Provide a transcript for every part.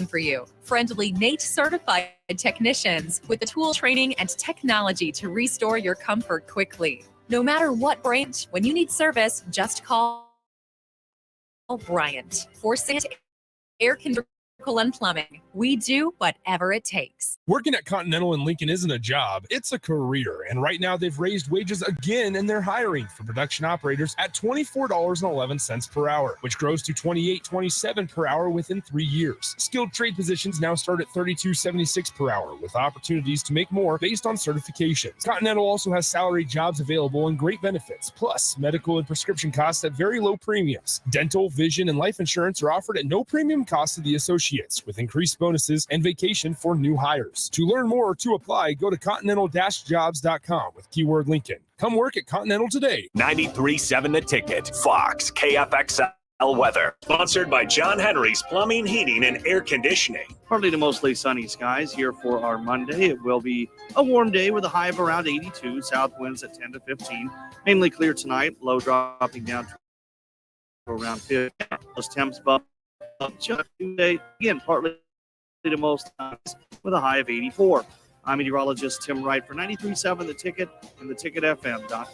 for you. Friendly NATE certified technicians with the tool training and technology to restore your comfort quickly. No matter what branch, when you need service, just call Bryant. For air conditioning and plumbing, we do whatever it takes. Working at Continental in Lincoln isn't a job, it's a career. And right now they've raised wages again and they're hiring for production operators at $24.11 per hour, which grows to $28.27 per hour within 3 years. Skilled trade positions now start at $32.76 per hour with opportunities to make more based on certifications. Continental also has salary jobs available and great benefits, plus medical and prescription costs at very low premiums. Dental, vision, and life insurance are offered at no premium cost to the associates, with increased bonuses and vacation for new hires. To learn more or to apply, go to continental-jobs.com with keyword Lincoln. Come work at Continental today. 93.7 The Ticket, Fox, KFXL weather. Sponsored by John Henry's Plumbing, Heating, and Air Conditioning. Partly to mostly sunny skies here for our Monday. It will be a warm day with a high of around 82. South winds at 10 to 15. Mainly clear tonight. Low dropping down to around 50. Those temps above Tuesday, again, partly to most times with a high of 84. I'm meteorologist Tim Wright for 93.7 The Ticket and theticketfm.com.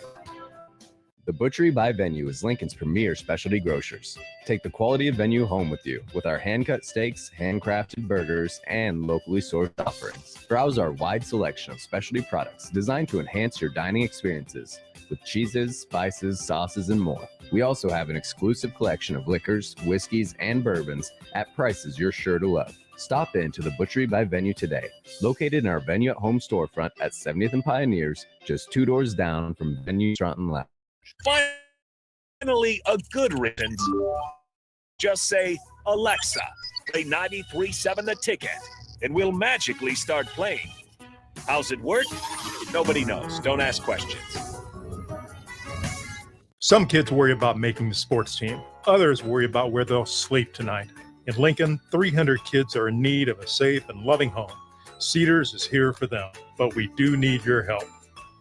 The Butchery by Venue is Lincoln's premier specialty grocers. Take the quality of Venue home with you with our hand-cut steaks, handcrafted burgers, and locally sourced offerings. Browse our wide selection of specialty products designed to enhance your dining experiences with cheeses, spices, sauces, and more. We also have an exclusive collection of liquors, whiskeys, and bourbons at prices you're sure to love. Stop in to the Butchery by Venue today, located in our Venue at Home storefront at 70th and Pioneers, just 2 doors down from Venue Restaurant and Lounge. Finally, a good riddance. Just say, Alexa, play 93.7 The Ticket, and we'll magically start playing. How's it work? Nobody knows. Don't ask questions. Some kids worry about making the sports team. Others worry about where they'll sleep tonight. In Lincoln, 300 kids are in need of a safe and loving home. Cedars is here for them, but we do need your help.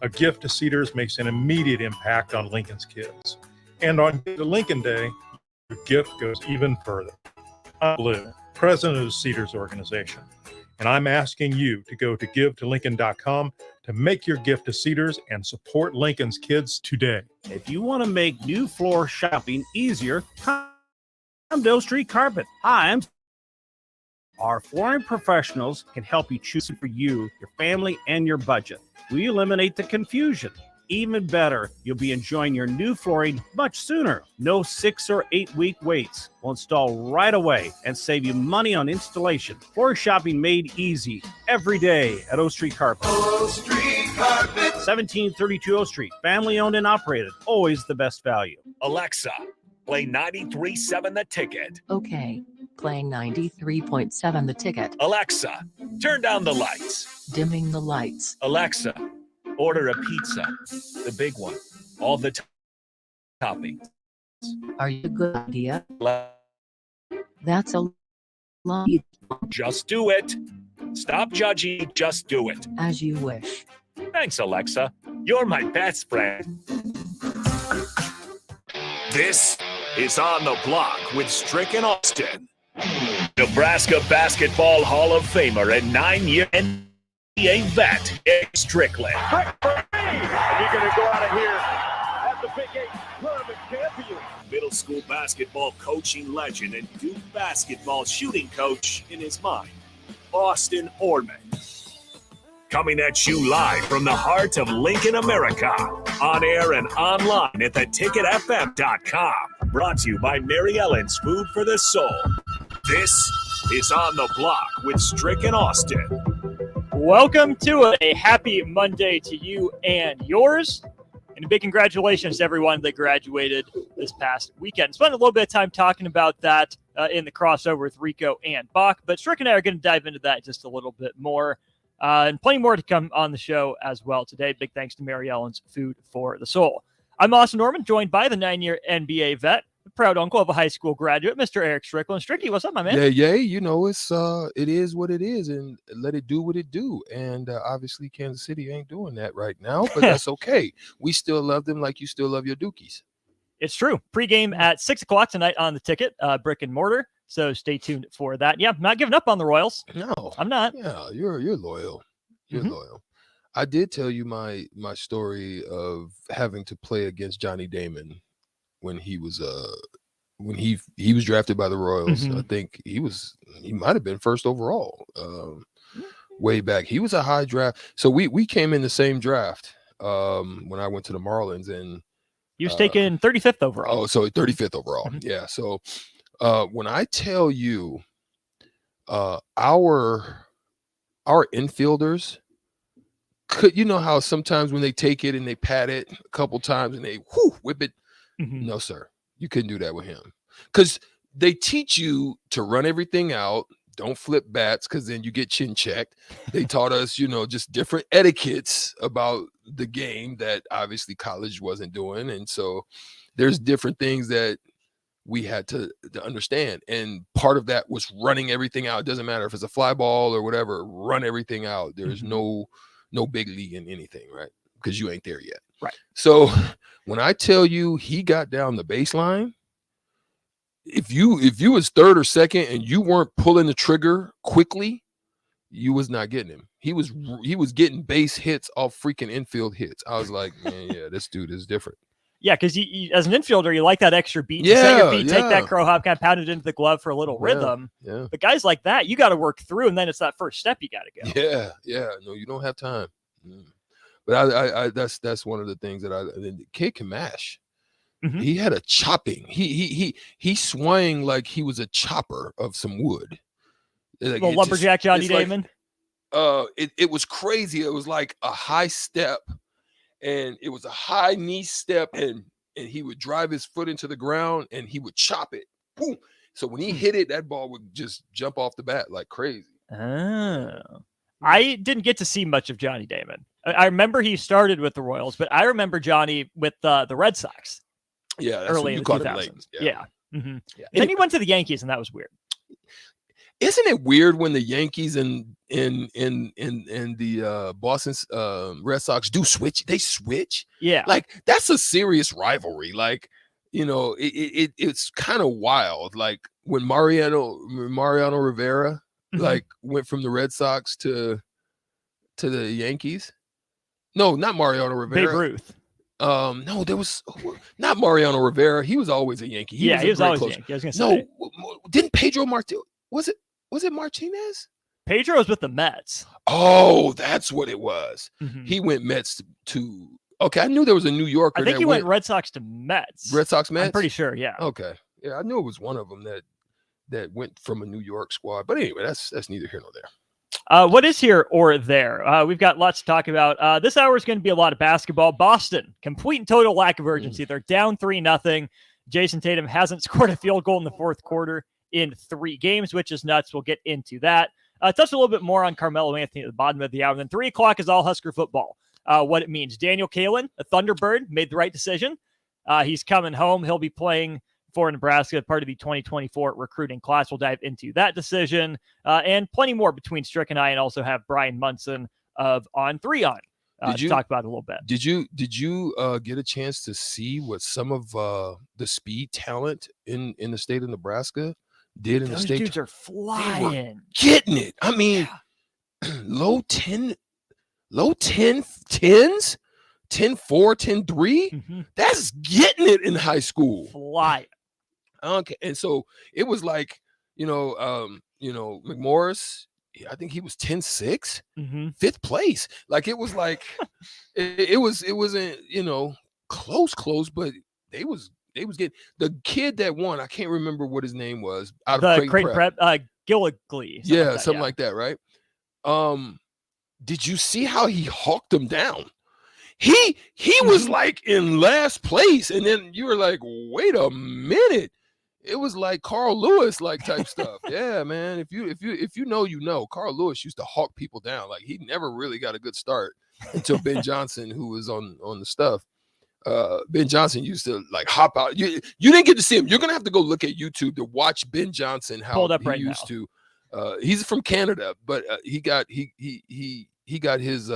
A gift to Cedars makes an immediate impact on Lincoln's kids. And on Lincoln Day, your gift goes even further. I'm Blue, president of the Cedars organization, and I'm asking you to go to givetolincoln.com to make your gift to Cedars and support Lincoln's kids today. If you want to make new floor shopping easier, come to Oak Street Carpet. Our flooring professionals can help you choose for you, your family, and your budget. We eliminate the confusion. Even better, you'll be enjoying your new flooring much sooner. No 6 or 8 week waits. We'll install right away and save you money on installation. Floor shopping made easy every day at Oak Street Carpet. Oak Street Carpet. 1732 Oak Street. Family owned and operated. Always the best value. Alexa, play 93.7 The Ticket. Okay, playing 93.7 The Ticket. Alexa, turn down the lights. Dimming the lights. Alexa, order a pizza, the big one, all the toppings. Are you a good idea? Alexa, That's a lot. just do it. Stop judging, just do it. As you wish. Thanks, Alexa. You're my best friend. This is On the Block with Strick and Austin. Nebraska Basketball Hall of Famer and 9-year NBA vet, Eric Strickland. And you're going to go out of here as the Big 8 tournament champion. Middle school basketball coaching legend and Duke basketball shooting coach in his mind, Austin Orman. Coming at you live from the heart of Lincoln, America. On air and online at theticketfm.com. Brought to you by Mary Ellen's Food for the Soul. This is On the Block with Strick and Austin. Welcome to a happy Monday to you and yours. And a big congratulations to everyone that graduated this past weekend. Spent a little bit of time talking about that in the crossover with Rico and Bach. But Strick and I are going to dive into that just a little bit more. And plenty more to come on the show as well today. Big thanks to Mary Ellen's Food for the Soul. I'm Austin Norman, joined by the 9-year NBA vet, the proud uncle of a high school graduate, Mr. Eric Strickland. Stricky, what's up, my man? Yeah. You know, it is what it is, and let it do what it do. And obviously, Kansas City ain't doing that right now, but that's okay. We still love them like you still love your Dukies. It's true. Pre-game at 6 o'clock tonight on the Ticket, brick and mortar. So stay tuned for that. Yeah, not giving up on the Royals. No, I'm not. Yeah, you're loyal. You're loyal. I did tell you my story of having to play against Johnny Damon when he was drafted by the Royals. I think he might have been first overall way back. He was a high draft. So we came in the same draft when I went to the Marlins, and he was taken 35th overall. Oh, so 35th overall. Yeah. So when I tell you our infielders could, you know how sometimes when they take it and they pat it a couple times and they whip it. No, sir. You couldn't do that with him, because they teach you to run everything out. Don't flip bats, because then you get chin checked. They taught us, just different etiquettes about the game that obviously college wasn't doing. And so there's different things that we had to understand. And part of that was running everything out. It doesn't matter if it's a fly ball or whatever, run everything out. There's no big league in anything, right? Because you ain't there yet. Right. So when I tell you he got down the baseline, if you was third or second and you weren't pulling the trigger quickly, you was not getting him. He was getting base hits off freaking infield hits. I was like, man, yeah, this dude is different. Yeah, because as an infielder, you like that extra beat. You set your feet, take that crow hop, kind of pound it into the glove for a little rhythm. Yeah. But guys like that, you got to work through, and then it's that first step you got to go. Yeah. No, you don't have time. But I that's one of the things that the kid can mash. He had a chopping. He swung like he was a chopper of some wood. Like little lumberjack Johnny Damon. It was crazy. It was like a high step, and it was a high knee step, and he would drive his foot into the ground and he would chop it. Boom. So when he hit it, that ball would just jump off the bat like crazy. Oh. I didn't get to see much of Johnny Damon. I remember he started with the Royals, but I remember Johnny with the Red Sox. Yeah, that's early in the 2000s. Yeah. Yeah. Then he went to the Yankees, and that was weird. Isn't it weird when the Yankees and the Boston Red Sox do switch? They switch. Yeah, like that's a serious rivalry. Like, it's kind of wild. Like when Mariano Rivera like went from the Red Sox to the Yankees. No, not Mariano Rivera. Babe Ruth. No, there was not Mariano Rivera. He was always a Yankee. He was always a Yankee. I was gonna say. No, didn't Pedro Martinez? Was it Martinez? Pedro was with the Mets. Oh, that's what it was. He went Mets to. Okay, I knew there was a New Yorker. I think he went Red Sox to Mets. Red Sox Mets. I'm pretty sure. Yeah. Okay. Yeah, I knew it was one of them that went from a New York squad. But anyway, that's neither here nor there. What is here or there? We've got lots to talk about. This hour is going to be a lot of basketball. Boston, complete and total lack of urgency. They're down 3-0. Jason Tatum hasn't scored a field goal in the fourth quarter in 3 games, which is nuts. We'll get into that. Touch a little bit more on Carmelo Anthony at the bottom of the hour. And then 3 o'clock is all Husker football. What it means. Daniel Kalen, a Thunderbird, made the right decision. He's coming home. He'll be playing for Nebraska, part of the 2024 recruiting class. We'll dive into that decision and plenty more between Strick and I, and also have Brian Munson of On 3 On to talk about it a little bit. Did you get a chance to see what some of the speed talent in the state of Nebraska did in Those the state? Dudes are flying. Getting it. I mean, low 10s, 10-4, 10-3. That's getting it in high school. Flying. Okay, and so it was like, McMorris, I think he was 10-6, 5th place. Like it was like it wasn't, close, but they was getting the kid that won. I can't remember what his name was. Out of Creighton Prep, Gilligley. Yeah, something like that, right? Did you see how he hawked him down? He was like in last place, and then you were like, wait a minute. It was like Carl Lewis like type stuff. Yeah, man. If you know, Carl Lewis used to hawk people down. Like he never really got a good start until Ben Johnson, who was on the stuff. Ben Johnson used to like hop out. You didn't get to see him. You're gonna have to go look at YouTube to watch Ben Johnson. How pulled up he right used now. To. He's from Canada, but he got his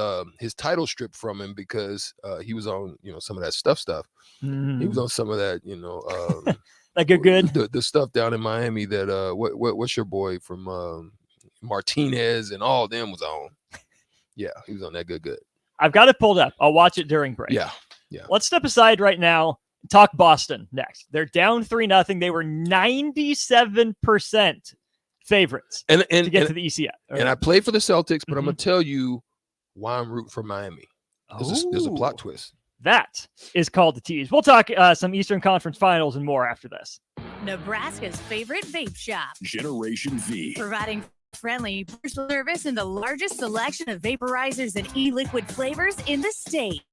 title stripped from him because he was on some of that stuff. He was on some of that Like a good the stuff down in Miami that what's your boy from Martinez and all them was on. Yeah, he was on that good. I've got it pulled up. I'll watch it during break. Yeah. Let's step aside right now. Talk Boston next. They're down 3-0. They were 97% favorites to get to the ECF. And I played for the Celtics, but I'm gonna tell you why I'm rooting for Miami. There's a plot twist. That is called the tease. We'll talk some Eastern Conference Finals and more after this. Nebraska's favorite vape shop, Generation V. providing friendly service and the largest selection of vaporizers and e-liquid flavors in the state.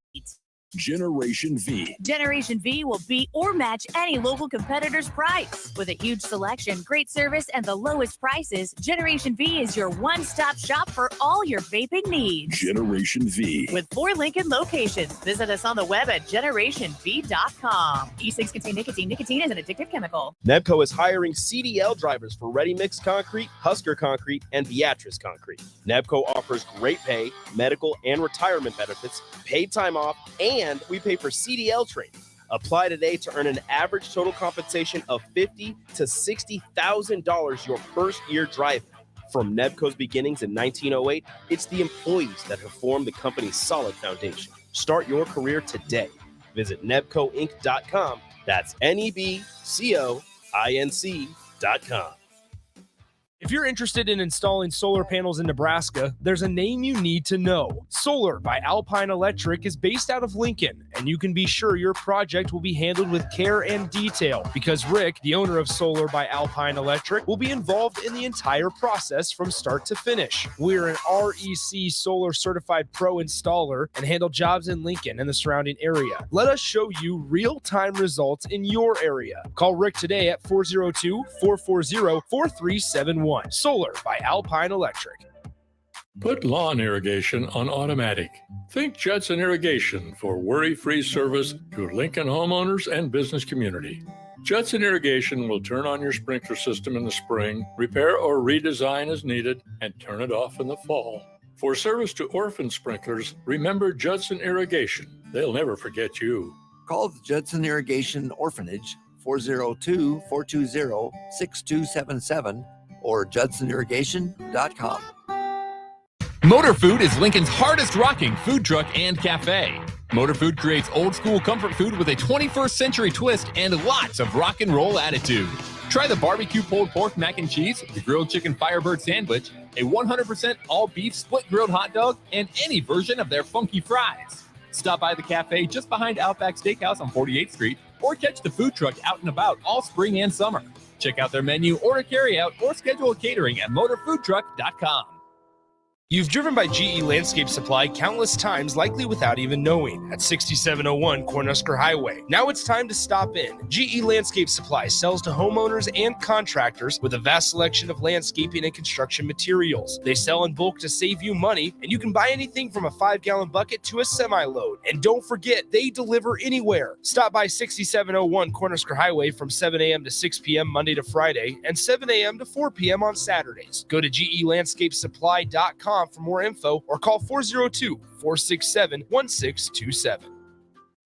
Generation V. Generation V will beat or match any local competitor's price. With a huge selection, great service, and the lowest prices, Generation V is your one-stop shop for all your vaping needs. Generation V. With 4 Lincoln locations, visit us on the web at generationv.com. E-cigs contain nicotine. Nicotine is an addictive chemical. Nebco is hiring CDL drivers for Ready Mix Concrete, Husker Concrete, and Beatrice Concrete. Nebco offers great pay, medical, and retirement benefits, paid time off, and we pay for CDL training. Apply today to earn an average total compensation of $50,000 to $60,000 your first year driving. From Nebco's beginnings in 1908, it's the employees that have formed the company's solid foundation. Start your career today. Visit nebcoinc.com. That's NEBCOINC.com. If you're interested in installing solar panels in Nebraska, there's a name you need to know. Solar by Alpine Electric is based out of Lincoln, and you can be sure your project will be handled with care and detail because Rick, the owner of Solar by Alpine Electric, will be involved in the entire process from start to finish. We're an REC Solar Certified Pro installer and handle jobs in Lincoln and the surrounding area. Let us show you real-time results in your area. Call Rick today at 402-440-4371. Solar by Alpine Electric. Put lawn irrigation on automatic. Think Judson Irrigation for worry-free service to Lincoln homeowners and business community. Judson Irrigation will turn on your sprinkler system in the spring, repair or redesign as needed, and turn it off in the fall. For service to orphan sprinklers, remember Judson Irrigation. They'll never forget you. Call the Judson Irrigation Orphanage 402-420-6277 or judsonirrigation.com. Motor Food is Lincoln's hardest rocking food truck and cafe. Motor Food creates old school comfort food with a 21st century twist and lots of rock and roll attitude. Try the barbecue pulled pork mac and cheese, the grilled chicken Firebird sandwich, a 100% all beef split grilled hot dog, and any version of their funky fries. Stop by the cafe just behind Outback Steakhouse on 48th Street or catch the food truck out and about all spring and summer. Check out their menu, order carryout, or schedule a catering at motorfoodtruck.com. You've driven by GE Landscape Supply countless times, likely without even knowing, at 6701 Cornhusker Highway. Now it's time to stop in. GE Landscape Supply sells to homeowners and contractors with a vast selection of landscaping and construction materials. They sell in bulk to save you money, and you can buy anything from a 5-gallon bucket to a semi-load. And don't forget, they deliver anywhere. Stop by 6701 Cornhusker Highway from 7 a.m. to 6 p.m. Monday to Friday and 7 a.m. to 4 p.m. on Saturdays. Go to GELandscapesupply.com for more info or call 402-467-1627.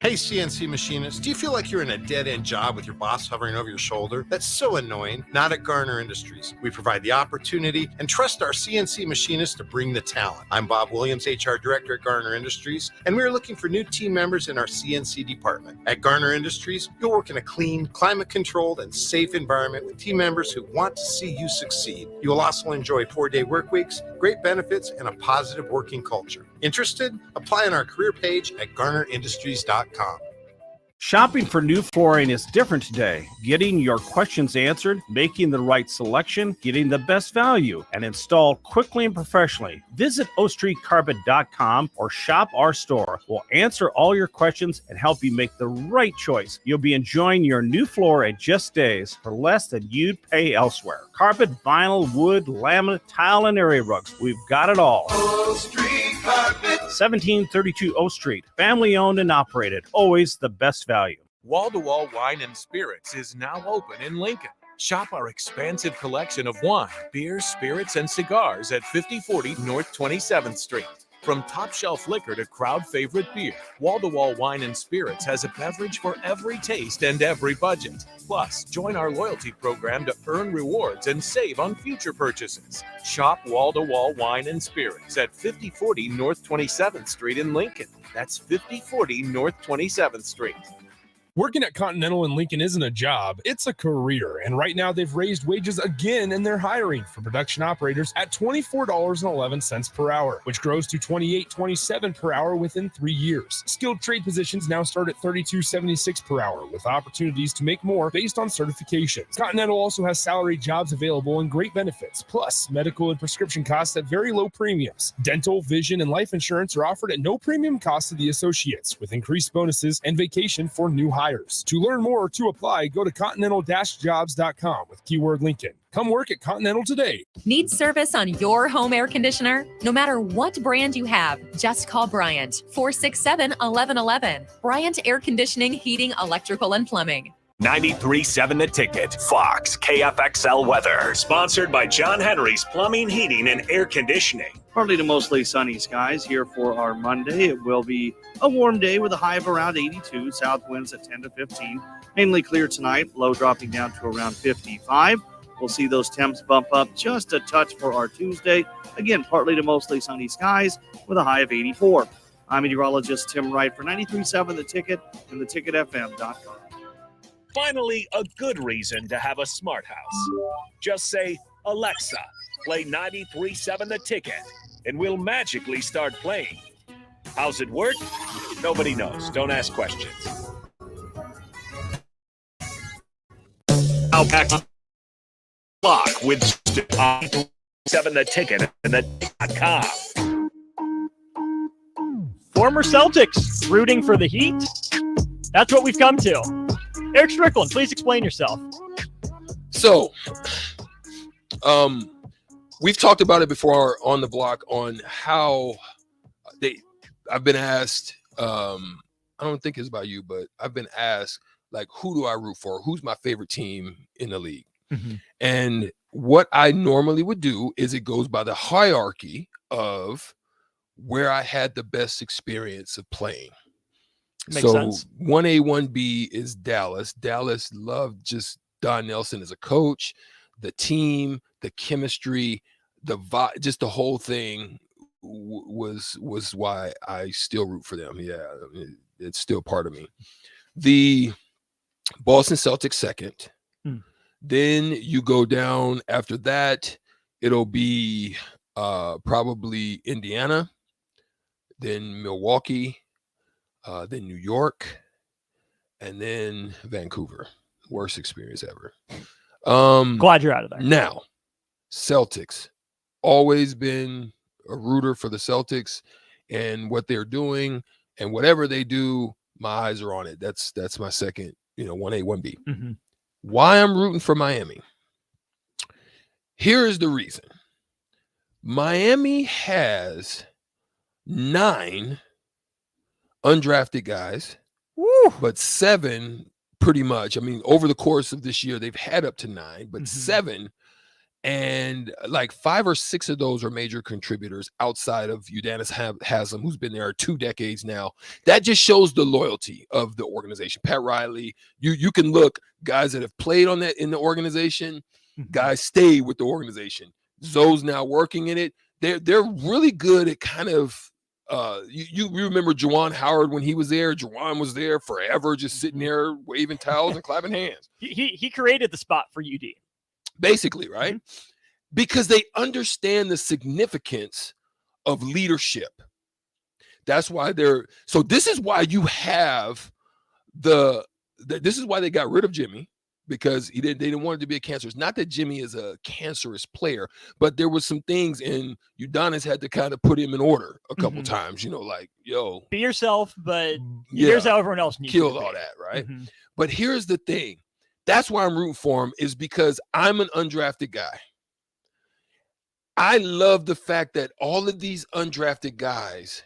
Hey, CNC machinists, do you feel like you're in a dead-end job with your boss hovering over your shoulder? That's so annoying. Not at Garner Industries. We provide the opportunity and trust our CNC machinists to bring the talent. I'm Bob Williams, HR Director at Garner Industries, and we're looking for new team members in our CNC department. At Garner Industries, you'll work in a clean, climate-controlled, and safe environment with team members who want to see you succeed. You will also enjoy 4-day work weeks, great benefits, and a positive working culture. Interested? Apply on our career page at garnerindustries.com. Shopping for new flooring is different today. Getting your questions answered, making the right selection, getting the best value, and installed quickly and professionally. Visit ostreetcarpet.com or shop our store. We'll answer all your questions and help you make the right choice. You'll be enjoying your new floor in just days for less than you'd pay elsewhere. Carpet, vinyl, wood, laminate, tile, and area rugs. We've got it all. O Street Carpet. 1732 O Street. Family owned and operated. Always the best value. Wall to Wall Wine and Spirits is now open in Lincoln. Shop our expansive collection of wine, beer, spirits, and cigars at 5040 North 27th Street. From top shelf liquor to crowd favorite beer, Wall to Wall Wine and Spirits has a beverage for every taste and every budget. Plus, join our loyalty program to earn rewards and save on future purchases. Shop Wall to Wall Wine and Spirits at 5040 North 27th Street in Lincoln. That's 5040 North 27th Street. Working at Continental in Lincoln isn't a job, it's a career. And right now they've raised wages again and they're hiring for production operators at $24.11 per hour, which grows to $28.27 per hour within 3 years. Skilled trade positions now start at $32.76 per hour with opportunities to make more based on certifications. Continental also has salaried jobs available and great benefits, plus medical and prescription costs at very low premiums. Dental, vision, and life insurance are offered at no premium cost to the associates with increased bonuses and vacation for new hires. To learn more or to apply, go to continental-jobs.com with keyword Lincoln. Come work at Continental today. Need service on your home air conditioner? No matter what brand you have, just call Bryant, 467-1111. Bryant Air Conditioning, Heating, Electrical, and Plumbing. 93.7 The Ticket, Fox, KFXL weather. Sponsored by John Henry's Plumbing, Heating, and Air Conditioning. Partly to mostly sunny skies here for our Monday. It will be a warm day with a high of around 82. South winds at 10 to 15. Mainly clear tonight. Low dropping down to around 55. We'll see those temps bump up just a touch for our Tuesday. Again, partly to mostly sunny skies with a high of 84. I'm meteorologist Tim Wright for 93.7 The Ticket and theticketfm.com. Finally, a good reason to have a smart house. Just say, Alexa, play 93.7 The Ticket, and we'll magically start playing. How's it work? Nobody knows. Don't ask questions. Now back to clock with 7 The Ticket and the.com. Former Celtics rooting for the Heat? That's what we've come to. Eric Strickland, please explain yourself. So, we've talked about it before on the block on how I've been asked, I don't think it's about you, but I've been asked, like, who do I root for? Who's my favorite team in the league? Mm-hmm. And what I normally would do is it goes by the hierarchy of where I had the best experience of playing. Makes sense. 1A, 1B is Dallas. Dallas loved just Don Nelson as a coach, the team, the chemistry, the vibe, just the whole thing was why I still root for them. Yeah, it's still part of me. The Boston Celtics second. Then you go down after that, it'll be probably Indiana, then Milwaukee, then New York, and then Vancouver. Worst experience ever. Glad you're out of there. Now, Celtics. Always been a rooter for the Celtics and what they're doing, and whatever they do, my eyes are on it. That's my second, 1A, 1B. Mm-hmm. Why I'm rooting for Miami. Here is the reason. Miami has 9 undrafted guys, but 7 pretty much. I mean, over the course of this year, they've had up to 9, but 7, and like 5 or 6 of those are major contributors outside of Udonis Haslem, who's been there 2 decades now. That just shows the loyalty of the organization. Pat Riley, you can look, guys that have played on that in the organization, guys stay with the organization. Zoe's now working in it. They're really good at kind of you remember Juwan Howard when he was there. Juwan was there forever, just sitting there waving towels and clapping hands. He created the spot for UD. Basically, right? Because they understand the significance of leadership. That's why so this is why you have this is why they got rid of Jimmy, because they didn't want it to be a cancer. It's not that Jimmy is a cancerous player, but there was some things, and Udonis had to kind of put him in order a couple times, like, yo. Be yourself, but here's how everyone else needs killed to be. all that, right? But here's the thing. That's why I'm rooting for him, is because I'm an undrafted guy. I love the fact that all of these undrafted guys,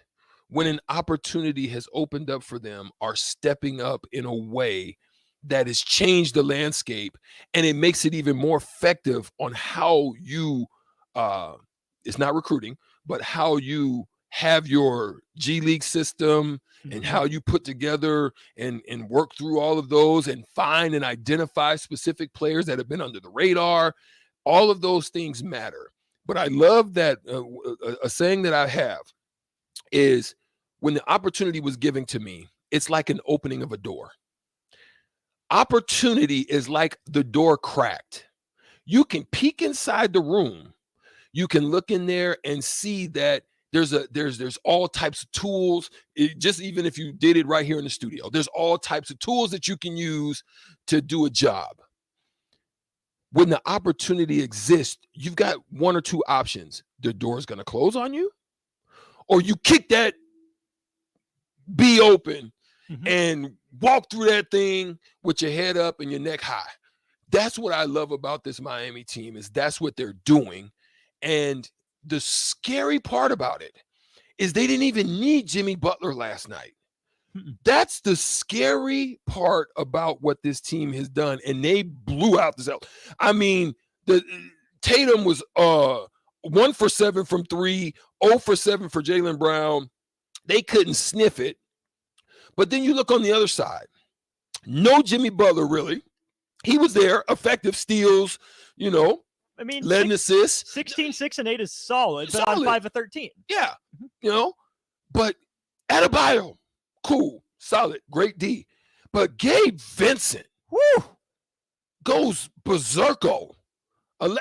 when an opportunity has opened up for them, are stepping up in a way that has changed the landscape, and it makes it even more effective on how you, it's not recruiting, but how you have your G League system and how you put together and work through all of those and find and identify specific players that have been under the radar. All of those things matter. But I love that a saying that I have is, when the opportunity was given to me, it's like an opening of a door. Opportunity is like the door cracked. You can peek inside the room. You can look in there and see that there's all types of tools. Just even if you did it right here in the studio, there's all types of tools that you can use to do a job. When the opportunity exists, you've got one or two options. The door is going to close on you, or you kick that B open and walk through that thing with your head up and your neck high. That's what I love about this Miami team, is that's what they're doing. And the scary part about it is they didn't even need Jimmy Butler last night. That's the scary part about what this team has done. And they blew out the Celtics. I mean, Tatum was 1 for 7 from 3, 0 for 7 for Jaylen Brown. They couldn't sniff it. But then you look on the other side. No Jimmy Butler, really. He was there, effective steals, I mean, led an assist. 16, 6, and 8 is solid, but on 5 of 13. Yeah, but Adebayo, cool, solid, great D. But Gabe Vincent, goes berserko. And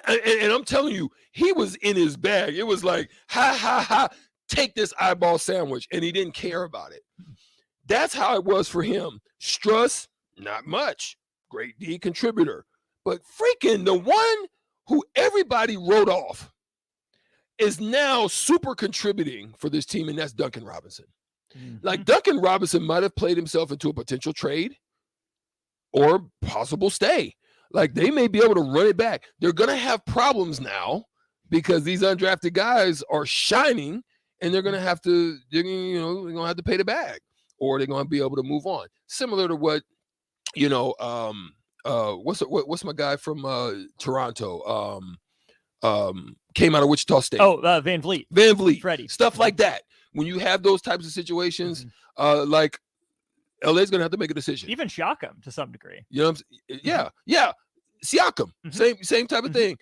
I'm telling you, he was in his bag. It was like, ha, ha, ha, take this eyeball sandwich. And he didn't care about it. That's how it was for him. Struss, not much. Great D contributor. But freaking the one who everybody wrote off is now super contributing for this team, and that's Duncan Robinson. Like, Duncan Robinson might have played himself into a potential trade or possible stay. Like, they may be able to run it back. They're going to have problems now because these undrafted guys are shining, and they're going to have to, they're going to have to pay the bag, or they're going to be able to move on. Similar to what, what's my guy from Toronto? Came out of Wichita State. Van Vliet. Van Vliet. Freddie. Stuff like that. When you have those types of situations, like LA's going to have to make a decision. Even Siakam to some degree. You know what I'm saying? Yeah. Siakam. Same type of thing.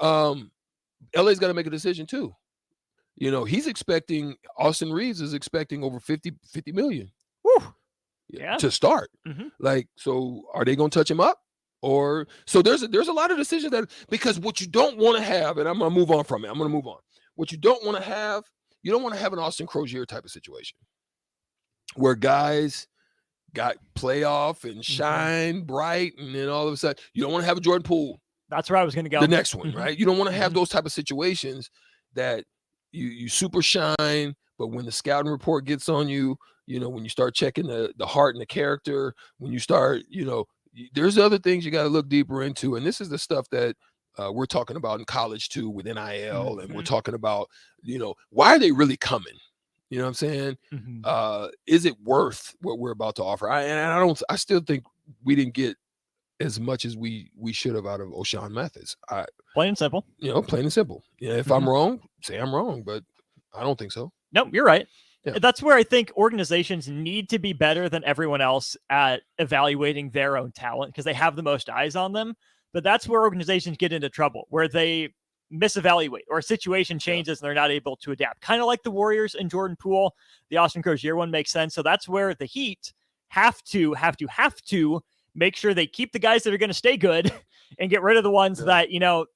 LA's got to make a decision too. He's expecting, Austin Reeves is expecting over 50 million. To start. Like, so are they going to touch him up? Or so there's a lot of decisions that, because what you don't want to have, and I'm going to move on from it. I'm going to move on. What you don't want to have, you don't want to have an Austin Crozier type of situation where guys got playoff and shine bright, and then all of a sudden you don't want to have a Jordan Poole. That's where I was going to go. The next one, right? You don't want to have those type of situations that you super shine, but when the scouting report gets on you, when you start checking the heart and the character, when you start, there's other things you got to look deeper into. And this is the stuff that we're talking about in college too, with NIL, and we're talking about, why are they really coming? You know what I'm saying? Is it worth what we're about to offer? I still think we didn't get as much as we should have out of O'Shawn Mathis. Plain and simple. Plain and simple. If I'm wrong, say I'm wrong, but I don't think so. Nope, you're right. Yeah. That's where I think organizations need to be better than everyone else at evaluating their own talent, because they have the most eyes on them. But that's where organizations get into trouble, where they misevaluate, or a situation changes and they're not able to adapt. Kind of like the Warriors and Jordan Poole. The Austin Crozier one makes sense. So that's where the Heat have to make sure they keep the guys that are going to stay good and get rid of the ones that,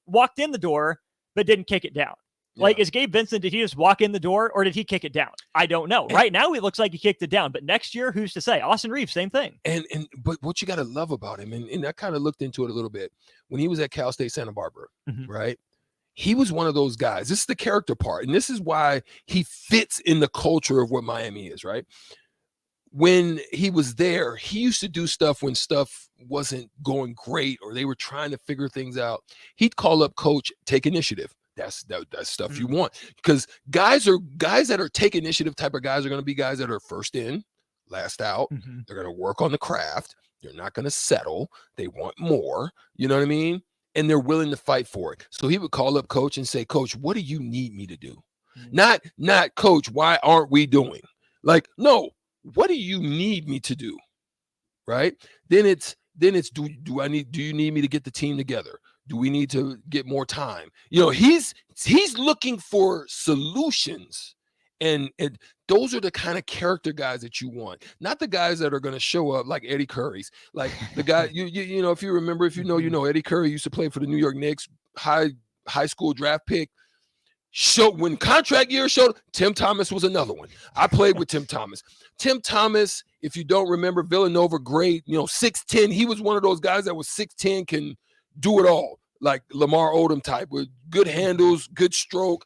walked in the door but didn't kick it down. Like, is Gabe Vincent, did he just walk in the door or did he kick it down? I don't know. Right now, it looks like he kicked it down. But next year, who's to say? Austin Reeves, same thing. But what you got to love about him, and I kind of looked into it a little bit, when he was at Cal State Santa Barbara, right? He was one of those guys. This is the character part. And this is why he fits in the culture of what Miami is, right? When he was there, he used to do stuff when stuff wasn't going great or they were trying to figure things out. He'd call up coach, take initiative. That's stuff you want, because guys that are take initiative type of guys are going to be guys that are first in, last out. They're going to work on the craft. They're not going to settle. They want more. You know what I mean? And they're willing to fight for it. So he would call up coach and say, Coach, what do you need me to do? Not coach, why aren't we doing? Like, no, what do you need me to do? Right? Then it's do you need me to get the team together? Do we need to get more time? He's looking for solutions. And those are the kind of character guys that you want, not the guys that are going to show up like Eddie Curry's, like the guy you know, if you remember, if you know, Eddie Curry used to play for the New York Knicks, high school draft pick. When contract year showed, Tim Thomas was another one. I played with Tim Thomas. Tim Thomas, if you don't remember, Villanova, great, 6'10". He was one of those guys that was 6'10", can do it all, like Lamar Odom type, with good handles, good stroke.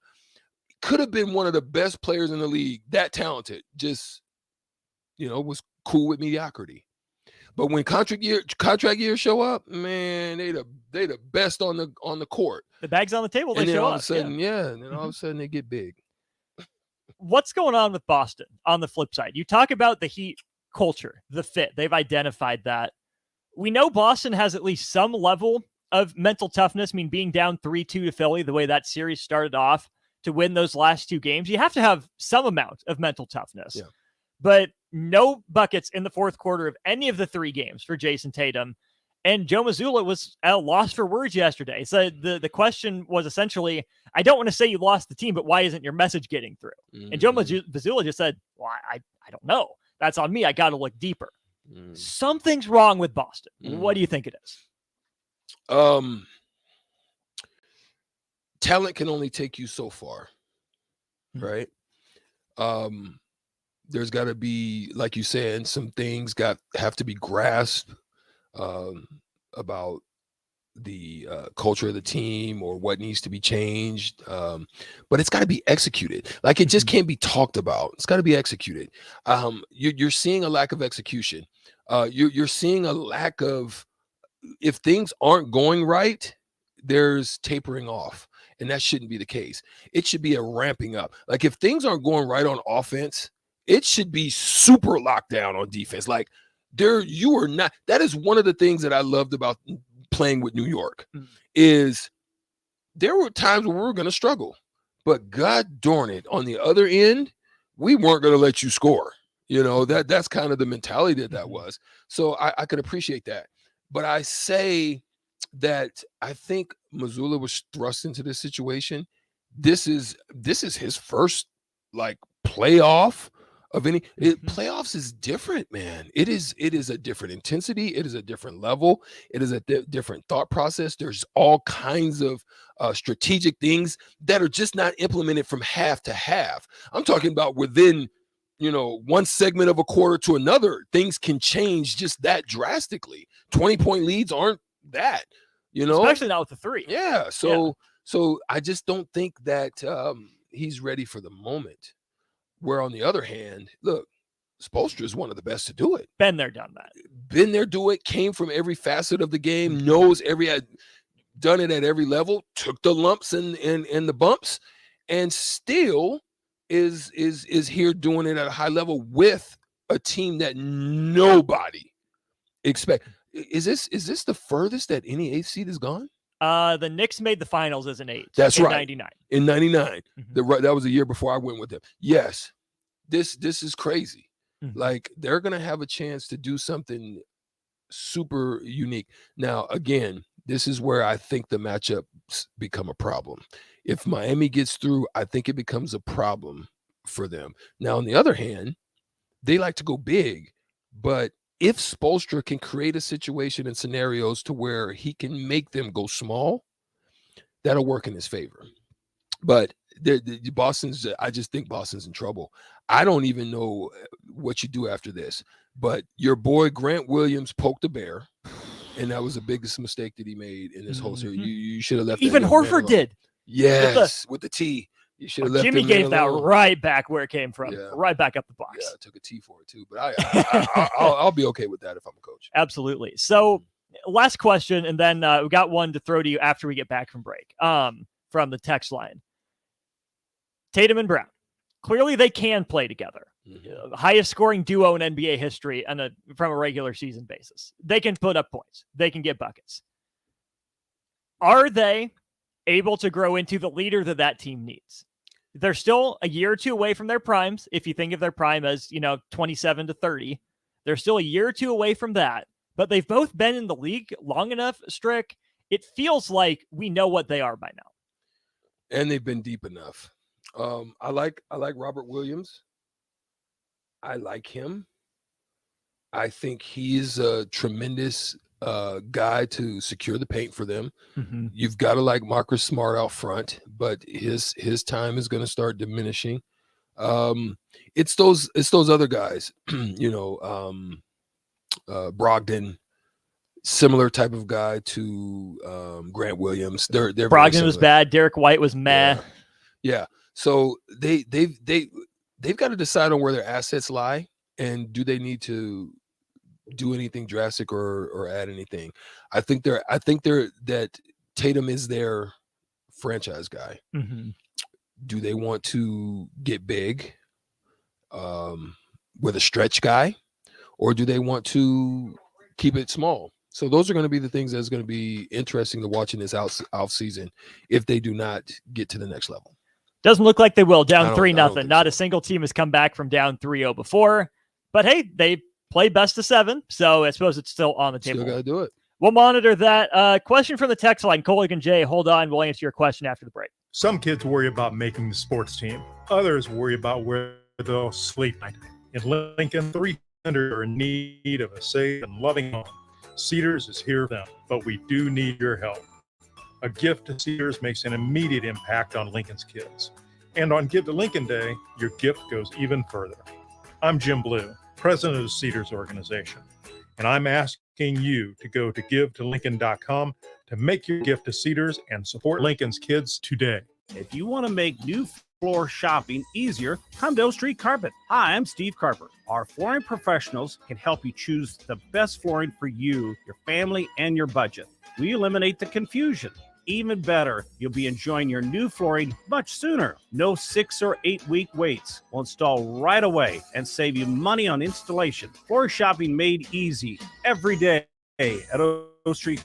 Could have been one of the best players in the league, that talented, just, was cool with mediocrity. But when contract years show up, man, they the best on the court. The bag's on the table, they show up. All of a sudden, and then all of a sudden they get big. What's going on with Boston on the flip side? You talk about the Heat culture, the fit. They've identified that. We know Boston has at least some level of mental toughness. I mean, being down 3-2 to Philly, the way that series started off, to win those last two games, you have to have some amount of mental toughness. Yeah. But no buckets in the fourth quarter of any of the three games for Jason Tatum. And Joe Mazzulla was at a loss for words yesterday. So the question was essentially, I don't want to say you lost the team, but why isn't your message getting through? And Joe Mazzulla just said, well, I don't know. That's on me. I got to look deeper. Something's wrong with Boston. What do you think it is? Talent can only take you so far, right? There's got to be, like you said, some things have to be grasped about the culture of the team or what needs to be changed, but it's got to be executed. Like, it just can't be talked about. It's got to be executed. You're seeing a lack of execution. You're seeing a lack of, if things aren't going right, there's tapering off. And that shouldn't be the case. It should be a ramping up. Like, if things aren't going right on offense, it should be super locked down on defense. Like, you are not. That is one of the things that I loved about playing with New York, is there were times where we were going to struggle, but God darn it, on the other end, we weren't going to let you score. That's kind of the mentality that was. So I could appreciate that. But I say that I think Mazzulla was thrust into this situation. This is his first playoff of any. Playoffs is different, man. It is a different intensity. It is a different level. It is a different thought process. There's all kinds of strategic things that are just not implemented from half to half. I'm talking about within one segment of a quarter to another, things can change just that drastically. 20-point leads aren't that, especially not with the three. Yeah. So I just don't think that he's ready for the moment. Where on the other hand, look, Spoelstra is one of the best to do it. Been there, done that. Been there, do it. Came from every facet of the game. Knows done it at every level. Took the lumps and the bumps, and still is here doing it at a high level with a team that nobody expect. Is this the furthest that any 8th seed has gone? The Knicks made the finals as an 8. That's in right. 99. In 99. That was a year before I went with them. Yes. This is crazy. Like, they're going to have a chance to do something super unique. Now, again, this is where I think the matchups become a problem. If Miami gets through, I think it becomes a problem for them. Now, on the other hand, they like to go big, but if Spoelstra can create a situation and scenarios to where he can make them go small, that'll work in his favor. But Boston's, I just think Boston's in trouble. I don't even know what you do after this, but your boy Grant Williams poked the bear, and that was the biggest mistake that he made in this whole series. You should have left. Even Horford did. Yes, with the T. You should have left. Jimmy gave that right back where it came from, right back up the box. Yeah, I took a T for it too, but I'll be okay with that if I'm a coach. Absolutely. So, last question, and then we got one to throw to you after we get back from break. From the text line, Tatum and Brown. Clearly, they can play together. The highest scoring duo in NBA history from a regular season basis. They can put up points. They can get buckets. Are they able to grow into the leader that team needs? They're still a year or two away from their primes. If you think of their prime as, 27 to 30, they're still a year or two away from that. But they've both been in the league long enough, Strick. It feels like we know what they are by now. And they've been deep enough. I like Robert Williams. I like him. I think he's a tremendous guy to secure the paint for them. Mm-hmm. You've got to like Marcus Smart out front, but his time is going to start diminishing. It's those other guys, Brogdon, similar type of guy to Grant Williams. They're Brogdon was bad. Derek White was meh. Yeah. So they've got to decide on where their assets lie, and do they need to do anything drastic or add anything. I think that Tatum is their franchise guy. Mm-hmm. Do they want to get big with a stretch guy, or do they want to keep it small? So those are going to be the things that's going to be interesting to watch in this off season if they do not get to the next level. Doesn't look like they will. Down 3-0. Not a single team has come back from down 3-0 before. But hey, they play best of 7, so I suppose it's still on the table. Still got to do it. We'll monitor that. Question from the text line, Colleague and Jay. Hold on. We'll answer your question after the break. Some kids worry about making the sports team. Others worry about where they'll sleep night. In Lincoln, 300 are in need of a safe and loving home. Cedars is here for them, but we do need your help. A gift to Cedars makes an immediate impact on Lincoln's kids. And on Give to Lincoln Day, your gift goes even further. I'm Jim Blue, president of the Cedars organization, and I'm asking you to go to givetolincoln.com to make your gift to Cedars and support Lincoln's kids today. If you want to make new floor shopping easier, come to O Street Carpet. Hi, I'm Steve Carper. Our flooring professionals can help you choose the best flooring for you, your family, and your budget. We eliminate the confusion. Even better, you'll be enjoying your new flooring much sooner. No 6 or 8 week waits. We'll install right away and save you money on installation. Floor shopping made easy every day at O Street.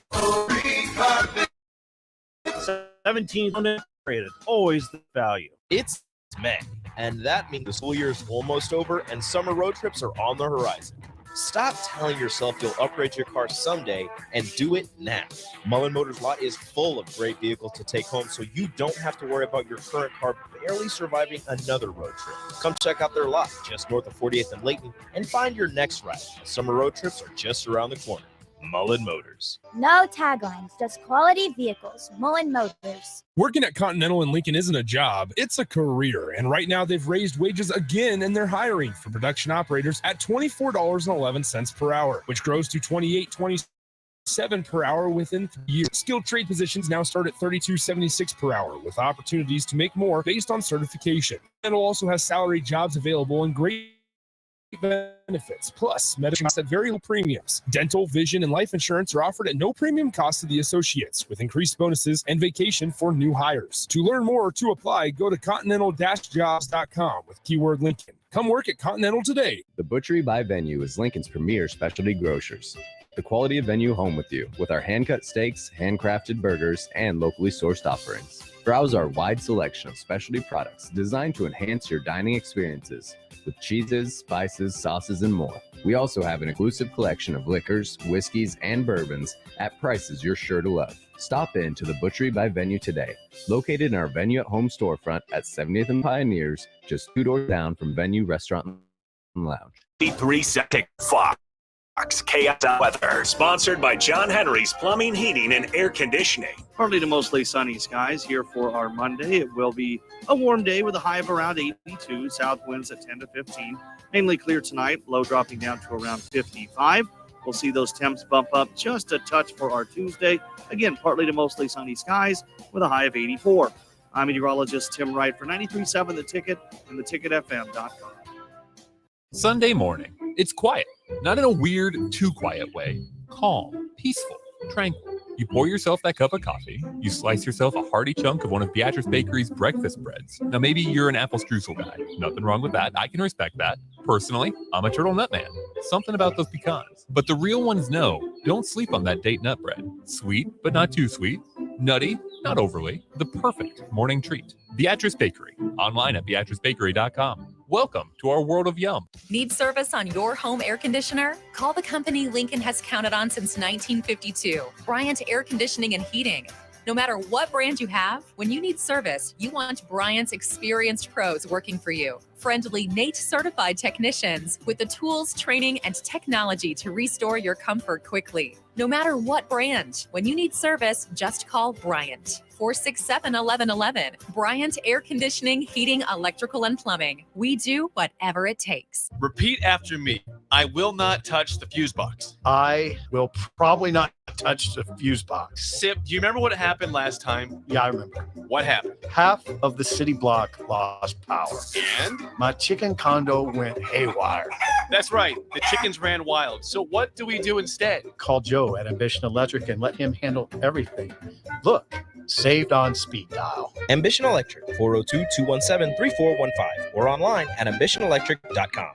17 unrated, always the value. It's May, and that means the school year is almost over and summer road trips are on the horizon. Stop telling yourself you'll upgrade your car someday and do it now. Mullen Motors lot is full of great vehicles to take home, so you don't have to worry about your current car barely surviving another road trip. Come check out their lot just north of 48th and Layton and find your next ride. Summer road trips are just around the corner. Mullen Motors. No taglines, just quality vehicles. Mullen Motors. Working at Continental in Lincoln isn't a job, it's a career. And right now they've raised wages again and they're hiring for production operators at $24.11 per hour, which grows to $28.27 per hour within 3 years. Skilled trade positions now start at $32.76 per hour with opportunities to make more based on certification. Continental also has salary jobs available and great benefits, plus medical at very low premiums. Dental, vision, and life insurance are offered at no premium cost to the associates, with increased bonuses and vacation for new hires. To learn more or to apply, go to continental-jobs.com with keyword Lincoln. Come work at Continental today. The Butchery by Venue is Lincoln's premier specialty grocers. The quality of Venue home with you with our hand-cut steaks, handcrafted burgers, and locally sourced offerings. Browse our wide selection of specialty products designed to enhance your dining experiences with cheeses, spices, sauces, and more. We also have an exclusive collection of liquors, whiskeys, and bourbons at prices you're sure to love. Stop in to the Butchery by Venue today, located in our Venue at Home storefront at 70th and Pioneers, just 2 doors down from Venue Restaurant and Lounge. 3-second Fox KSL weather, sponsored by John Henry's Plumbing, Heating, and Air Conditioning. Partly to mostly sunny skies here for our Monday. It will be a warm day with a high of around 82, south winds at 10 to 15. Mainly clear tonight, low dropping down to around 55. We'll see those temps bump up just a touch for our Tuesday. Again, partly to mostly sunny skies with a high of 84. I'm meteorologist Tim Wright for 93.7 The Ticket and theticketfm.com. Sunday morning. It's quiet, not in a weird, too quiet way. Calm, peaceful, tranquil. You pour yourself that cup of coffee. You slice yourself a hearty chunk of one of Beatrice Bakery's breakfast breads. Now, maybe you're an apple streusel guy. Nothing wrong with that. I can respect that. Personally, I'm a turtle nut man. Something about those pecans. But the real ones know, don't sleep on that date nut bread. Sweet, but not too sweet. Nutty, not overly, the perfect morning treat. Beatrice Bakery, online at beatricebakery.com. Welcome to our world of yum. Need service on your home air conditioner? Call the company Lincoln has counted on since 1952, Bryant Air Conditioning and Heating. No matter what brand you have, when you need service, you want Bryant's experienced pros working for you. Friendly NATE certified technicians with the tools, training, and technology to restore your comfort quickly. No matter what brand, when you need service, just call Bryant. 467-1111. Bryant Air Conditioning, Heating, Electrical, and Plumbing. We do whatever it takes. Repeat after me. I will not touch the fuse box. I will probably not touch the fuse box. Sip, do you remember what happened last time? Yeah, I remember. What happened? Half of the city block lost power. And? My chicken condo went haywire. That's right. The chickens ran wild. So what do we do instead? Call Joe at Ambition Electric and let him handle everything. Look, saved on speed dial. Ambition Electric, 402-217-3415 or online at ambitionelectric.com.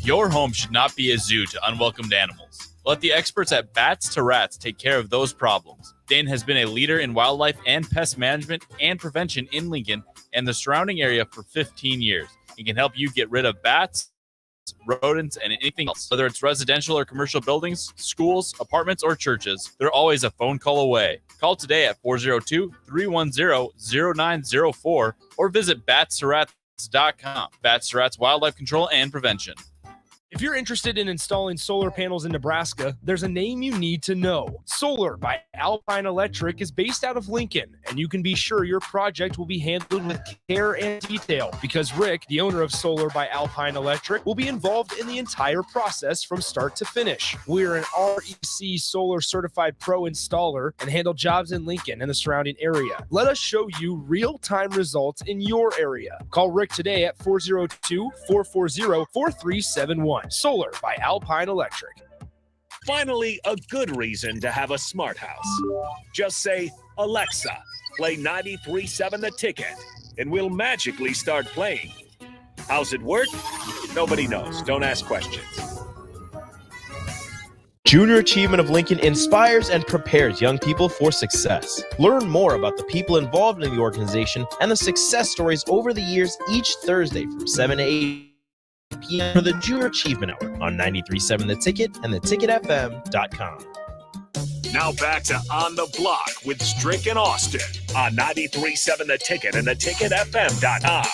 Your home should not be a zoo to unwelcomed animals. Let the experts at Bats to Rats take care of those problems. Dane has been a leader in wildlife and pest management and prevention in Lincoln and the surrounding area for 15 years. He can help you get rid of bats, rodents, and anything else. Whether it's residential or commercial buildings, schools, apartments, or churches, they're always a phone call away. Call today at 402-310-0904 or visit batsrats.com. Bats to Rats Wildlife Control and Prevention. If you're interested in installing solar panels in Nebraska, there's a name you need to know. Solar by Alpine Electric is based out of Lincoln, and you can be sure your project will be handled with care and detail because Rick, the owner of Solar by Alpine Electric, will be involved in the entire process from start to finish. We're an REC Solar Certified Pro installer and handle jobs in Lincoln and the surrounding area. Let us show you real-time results in your area. Call Rick today at 402-440-4371. Solar by Alpine Electric. Finally, a good reason to have a smart house. Just say, Alexa, play 93.7 The Ticket, and we'll magically start playing. How's it work? Nobody knows. Don't ask questions. Junior Achievement of Lincoln inspires and prepares young people for success. Learn more about the people involved in the organization and the success stories over the years each Thursday from 7 to 8 p.m. for the Junior Achievement Hour on 93.7 The Ticket and theticketfm.com. Now back to On the Block with Strick and Austin on 93.7 The Ticket and theticketfm.com.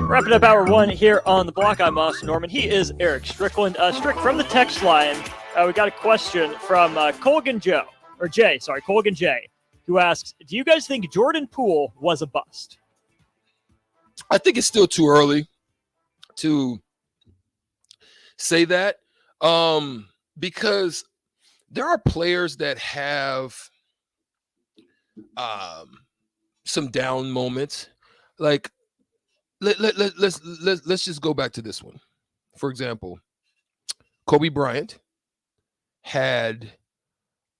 Wrapping up hour one here on the block. I'm Austin Norman. He is Eric Strickland. Strick, from the text line, we got a question from Colgan Jay, who asks, do you guys think Jordan Poole was a bust? I think it's still too early to say that because there are players that have some down moments. Like, let's just go back to this one. For example, Kobe Bryant had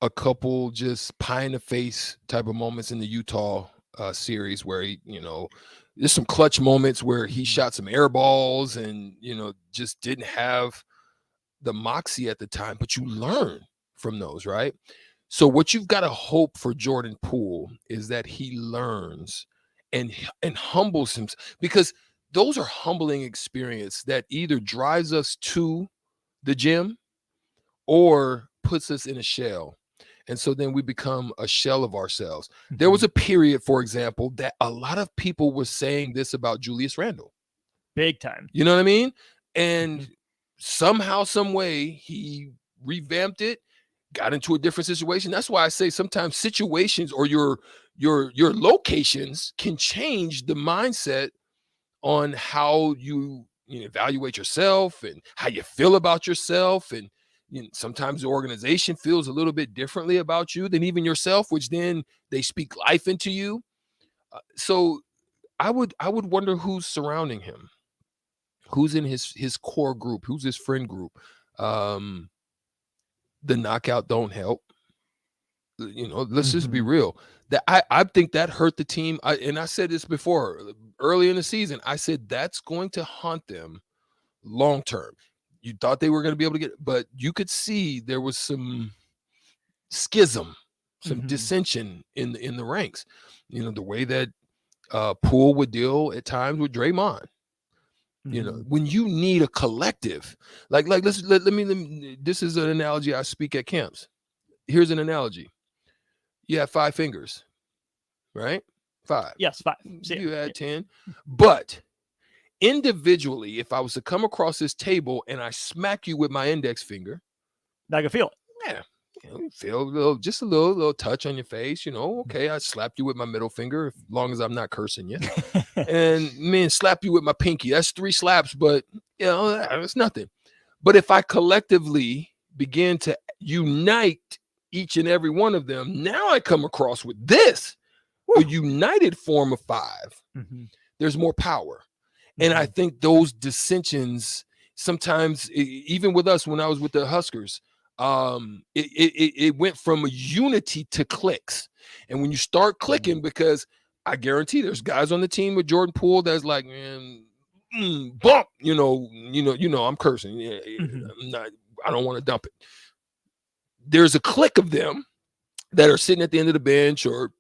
a couple just pie in the face type of moments in the Utah series where he, there's some clutch moments where he shot some air balls and, just didn't have the moxie at the time, but you learn from those, right? So what you've got to hope for Jordan Poole is that he learns and humbles himself, because those are humbling experience that either drives us to the gym or puts us in a shell. And so then we become a shell of ourselves. Mm-hmm. There was a period, for example, that a lot of people were saying this about Julius Randle. Big time. You know what I mean? And somehow, some way, he revamped it, got into a different situation. That's why I say sometimes situations or your locations can change the mindset on how you evaluate yourself and how you feel about yourself. And sometimes the organization feels a little bit differently about you than even yourself, which then they speak life into you. So I would wonder who's surrounding him, who's in his core group, who's his friend group. The knockout don't help. Let's just be real. That I think that hurt the team. And I said this before, early in the season. I said that's going to haunt them long term. You thought they were going to be able to get, but you could see there was some schism, some dissension in the ranks. The way that Poole would deal at times with Draymond. When you need a collective, like let me. This is an analogy I speak at camps. Here's an analogy. You have 5 fingers, right? 5. Yes, 5. You had 10, but individually, if I was to come across this table and I smack you with my index finger, I can feel it. Yeah. Feel a little touch on your face, okay, I slapped you with my middle finger as long as I'm not cursing you. And slap you with my pinky. That's 3 slaps, but it's nothing. But if I collectively begin to unite each and every one of them, now I come across with this, a united form of 5. There's more power. And I think those dissensions sometimes, even with us, when I was with the Huskers, it went from a unity to cliques. And when you start clicking, because I guarantee there's guys on the team with Jordan Poole that's like, man, bump, I'm cursing. I don't want to dump it. There's a clique of them that are sitting at the end of the bench or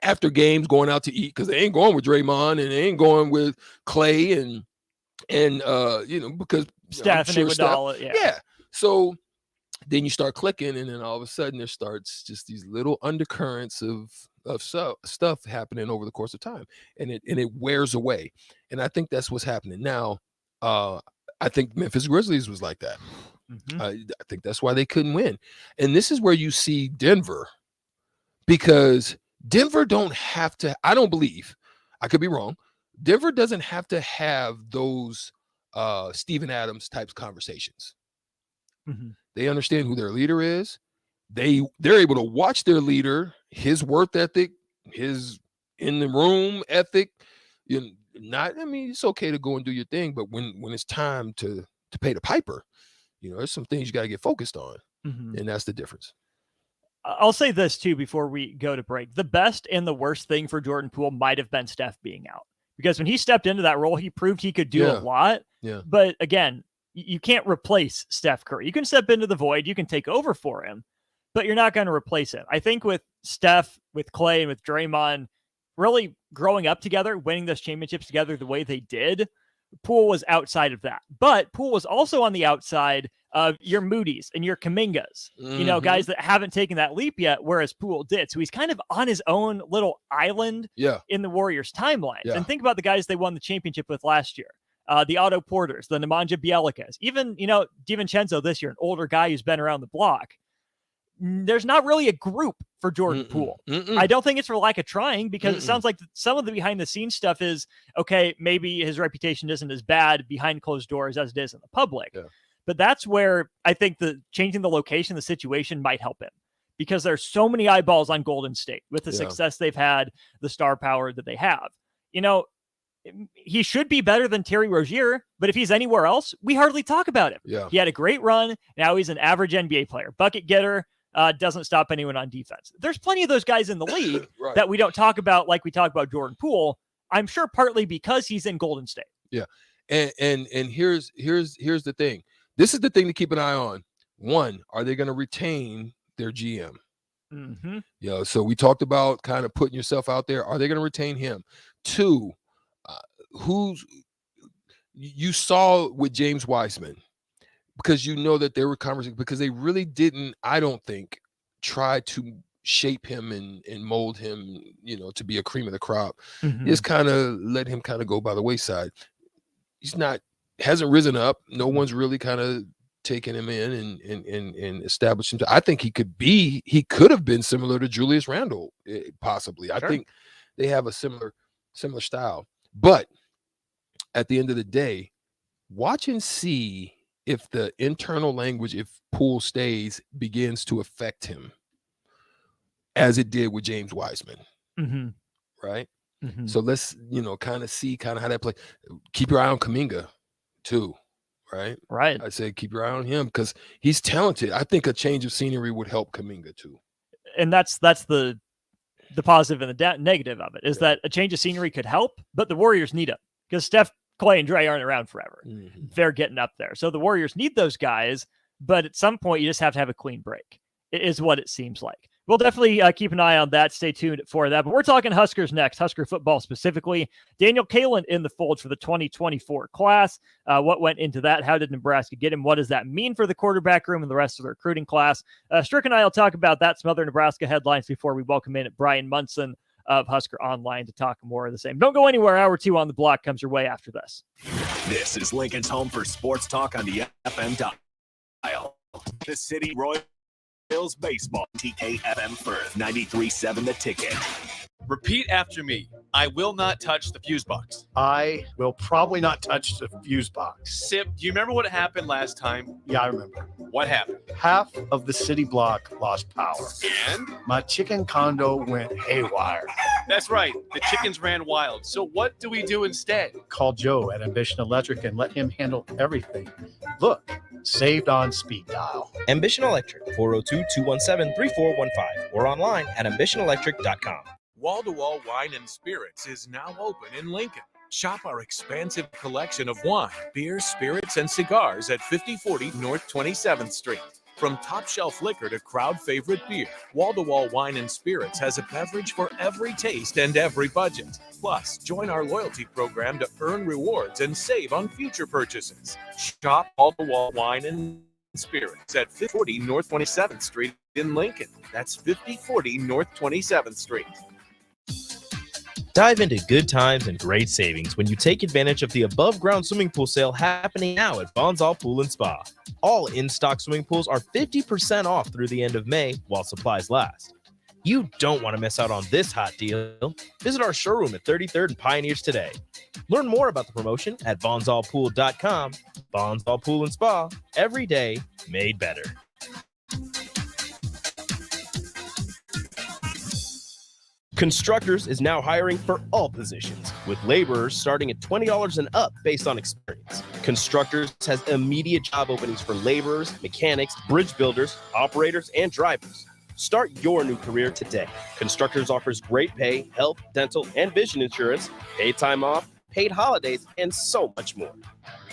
after games going out to eat, because they ain't going with Draymond and they ain't going with Clay and because Steph and Iguodala, yeah. So then you start clicking, and then all of a sudden there starts just these little undercurrents of stuff happening over the course of time, and it wears away. And I think that's what's happening now. I think Memphis Grizzlies was like that. I think that's why they couldn't win. And this is where you see Denver, because Denver don't have to, I don't believe, I could be wrong, Denver doesn't have to have those Steven Adams types conversations. They understand who their leader is. They're able to watch their leader, his work ethic, his in the room ethic. It's okay to go and do your thing, but when it's time to pay the piper, there's some things you got to get focused on. And that's the difference. I'll say this too before we go to break. The best and the worst thing for Jordan Poole might have been Steph being out, because when he stepped into that role, he proved he could do a lot. Yeah. But again, you can't replace Steph Curry. You can step into the void, you can take over for him, but you're not going to replace him. I think with Steph, with Clay, and with Draymond really growing up together, winning those championships together the way they did, Poole was outside of that. But Poole was also on the outside of your Moody's and your Kumingas, guys that haven't taken that leap yet, whereas Poole did. So he's kind of on his own little island in the Warriors timeline. And think about the guys they won the championship with last year. The Otto Porters, the Nemanja Bjelikas, even, DiVincenzo this year, an older guy who's been around the block. There's not really a group for Jordan Poole. I don't think it's for lack of trying, because it sounds like some of the behind the scenes stuff is, okay, maybe his reputation isn't as bad behind closed doors as it is in the public. But that's where I think the changing the location, the situation might help him, because there's so many eyeballs on Golden State with the success they've had, the star power that they have. He should be better than Terry Rozier, but if he's anywhere else, we hardly talk about him. He had a great run. Now he's an average NBA player, bucket getter, doesn't stop anyone on defense. There's plenty of those guys in the league that we don't talk about like we talk about Jordan Poole. I'm sure partly because he's in Golden State. Yeah. And here's the thing. This is the thing to keep an eye on. One, are they going to retain their GM? So we talked about kind of putting yourself out there. Are they going to retain him? 2, you saw with James Wiseman, because that there were conversations, because they really didn't, I don't think, try to shape him and mold him, to be a cream of the crop. Just kind of let him kind of go by the wayside. Hasn't risen up. No one's really kind of taken him in and established him. I think he could have been similar to Julius Randle, possibly. I think they have a similar style. But at the end of the day, watch and see if the internal language, if Poole stays, begins to affect him as it did with James Wiseman. Right? So let's, kind of see how that play. Keep your eye on Kuminga too. Right. I say keep your eye on him because he's talented. I think a change of scenery would help Kuminga too. And that's the positive and the negative of it is that a change of scenery could help, but the Warriors need it because Steph, Clay, and Dre aren't around forever. They're getting up there. So the Warriors need those guys, but at some point you just have to have a clean break, is what it seems like. We'll definitely keep an eye on that. Stay tuned for that. But we're talking Huskers next, Husker football specifically. Daniel Kalen in the fold for the 2024 class. What went into that? How did Nebraska get him? What does that mean for the quarterback room and the rest of the recruiting class? Strick and I will talk about that, some other Nebraska headlines before we welcome in Brian Munson of Husker Online to talk more of the same. Don't go anywhere. Hour 2 on the block comes your way after this. This is Lincoln's home for sports talk on the FM dial. The City Royals baseball. TKFM Firth 93.7 The Ticket. Repeat after me. I will not touch the fuse box. I will probably not touch the fuse box. Sip, do you remember what happened last time? Yeah, I remember. What happened? Half of the city block lost power. And? My chicken condo went haywire. That's right. The chickens ran wild. So what do we do instead? Call Joe at Ambition Electric and let him handle everything. Look, saved on speed dial. Ambition Electric, 402-217-3415 or online at ambitionelectric.com. Wall-to-Wall Wine and Spirits is now open in Lincoln. Shop our expansive collection of wine, beer, spirits, and cigars at 5040 North 27th Street. From top-shelf liquor to crowd-favorite beer, Wall-to-Wall Wine and Spirits has a beverage for every taste and every budget. Plus, join our loyalty program to earn rewards and save on future purchases. Shop Wall-to-Wall Wine and Spirits at 5040 North 27th Street in Lincoln. That's 5040 North 27th Street. Dive into good times and great savings when you take advantage of the above-ground swimming pool sale happening now at Bonzall Pool and Spa. All in-stock swimming pools are 50% off through the end of May while supplies last. You don't want to miss out on this hot deal. Visit our showroom at 33rd and Pioneers today. Learn more about the promotion at bonzallpool.com. Bonzall Pool and Spa, every day made better. Constructors is now hiring for all positions, with laborers starting at $20 and up based on experience. Constructors has immediate job openings for laborers, mechanics, bridge builders, operators, and drivers. Start your new career today. Constructors offers great pay, health, dental, and vision insurance, paid time off, paid holidays, and so much more.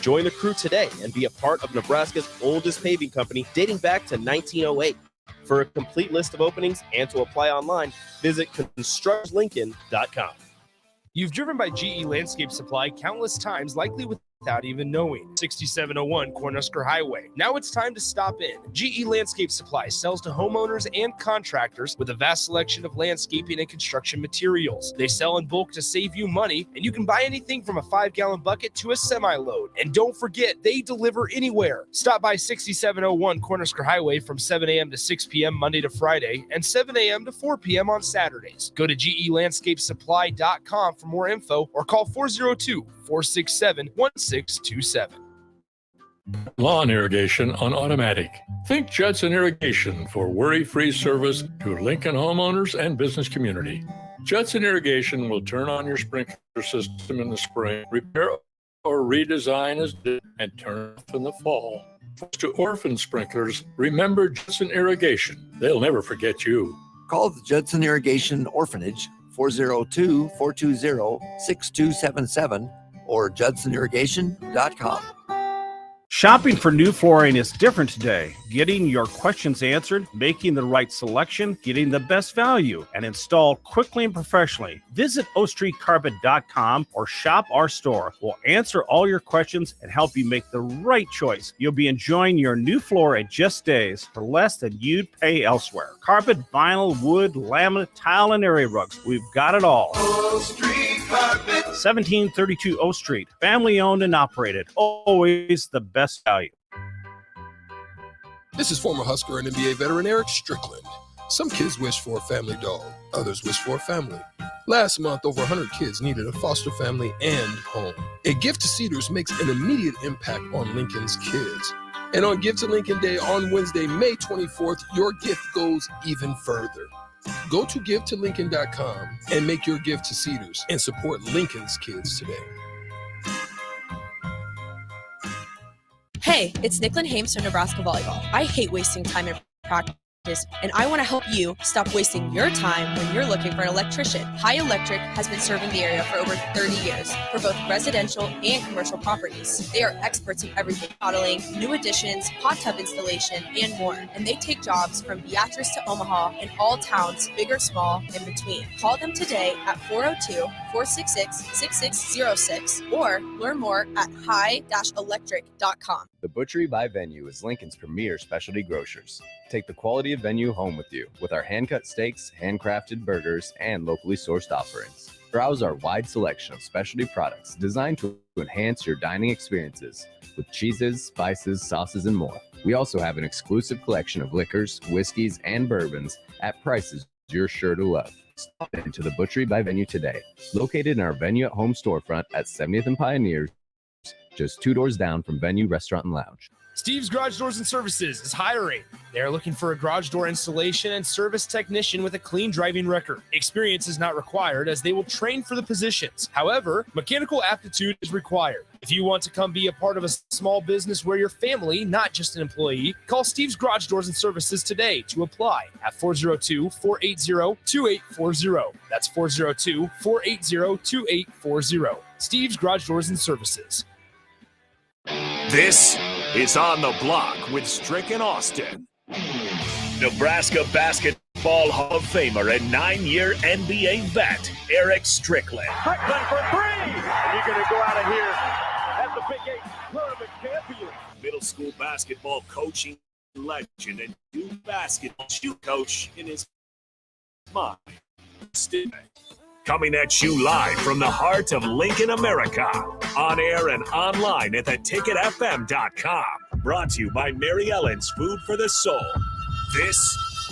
Join the crew today and be a part of Nebraska's oldest paving company dating back to 1908. For a complete list of openings and to apply online, visit constructorslincoln.com. You've driven by GE Landscape Supply countless times, likely without even knowing. 6701 Cornhusker Highway. Now it's time to stop in. GE Landscape Supply sells to homeowners and contractors with a vast selection of landscaping and construction materials. They sell in bulk to save you money, and you can buy anything from a 5-gallon bucket to a semi-load. And don't forget, they deliver anywhere. Stop by 6701 Cornhusker Highway from 7 a.m. to 6 p.m. Monday to Friday and 7 a.m. to 4 p.m. on Saturdays. Go to GELandscapeSupply.com for more info or call 402-467-1627. Lawn irrigation on automatic. Think Judson Irrigation for worry-free service to Lincoln homeowners and business community. Judson Irrigation will turn on your sprinkler system in the spring, repair or redesign as needed, and turn off in the fall. To orphan sprinklers, remember Judson Irrigation. They'll never forget you. Call the Judson Irrigation Orphanage 402-420-6277 or judsonirrigation.com. Shopping for new flooring is different today. Getting your questions answered, making the right selection, getting the best value, and installed quickly and professionally. Visit ostreetcarpet.com or shop our store. We'll answer all your questions and help you make the right choice. You'll be enjoying your new floor at just days for less than you'd pay elsewhere. Carpet, vinyl, wood, laminate, tile, and area rugs. We've got it all. O Street Carpet. 1732 O Street. Family owned and operated. Always the best value. This is former Husker and NBA veteran Eric Strickland. Some kids wish for a family dog. Others wish for a family. Last month, over 100 kids needed a foster family and home. A gift to Cedars makes an immediate impact on Lincoln's kids. And on Give to Lincoln Day on Wednesday, May 24th, your gift goes even further. Go to givetolincoln.com and make your gift to Cedars and support Lincoln's kids today. Hey, it's Nicklin Hames from Nebraska Volleyball. I hate wasting time in practice business, and I want to help you stop wasting your time when you're looking for an electrician. High Electric has been serving the area for over 30 years for both residential and commercial properties. They are experts in everything: modeling, new additions, hot tub installation, and more. And they take jobs from Beatrice to Omaha and all towns, big or small, in between. Call them today at 402-466-6606 or learn more at high-electric.com. The Butchery by Venue is Lincoln's premier specialty grocers. Take the quality of Venue home with you with our hand-cut steaks, handcrafted burgers, and locally sourced offerings. Browse our wide selection of specialty products designed to enhance your dining experiences with cheeses, spices, sauces, and more. We also have an exclusive collection of liquors, whiskeys, and bourbons at prices you're sure to love. Stop into the Butchery by Venue today, located in our Venue at Home storefront at 70th and Pioneers, just 2 doors down from Venue Restaurant and Lounge. Steve's Garage Doors and Services is hiring. They are looking for a garage door installation and service technician with a clean driving record. Experience is not required as they will train for the positions. However, mechanical aptitude is required. If you want to come be a part of a small business where your family, not just an employee, call Steve's Garage Doors and Services today to apply at 402-480-2840. That's 402-480-2840. Steve's Garage Doors and Services. This is On the Block with Strick and Austin. Nebraska Basketball Hall of Famer and 9-year NBA vet, Eric Strickland. Strickland for three! And you're going to go out of here as the Big 8 tournament champion. Middle school basketball coaching legend and new basketball shoot coach in his mind. Coming at you live from the heart of Lincoln, America. On air and online at theticketfm.com. Brought to you by Mary Ellen's Food for the Soul. This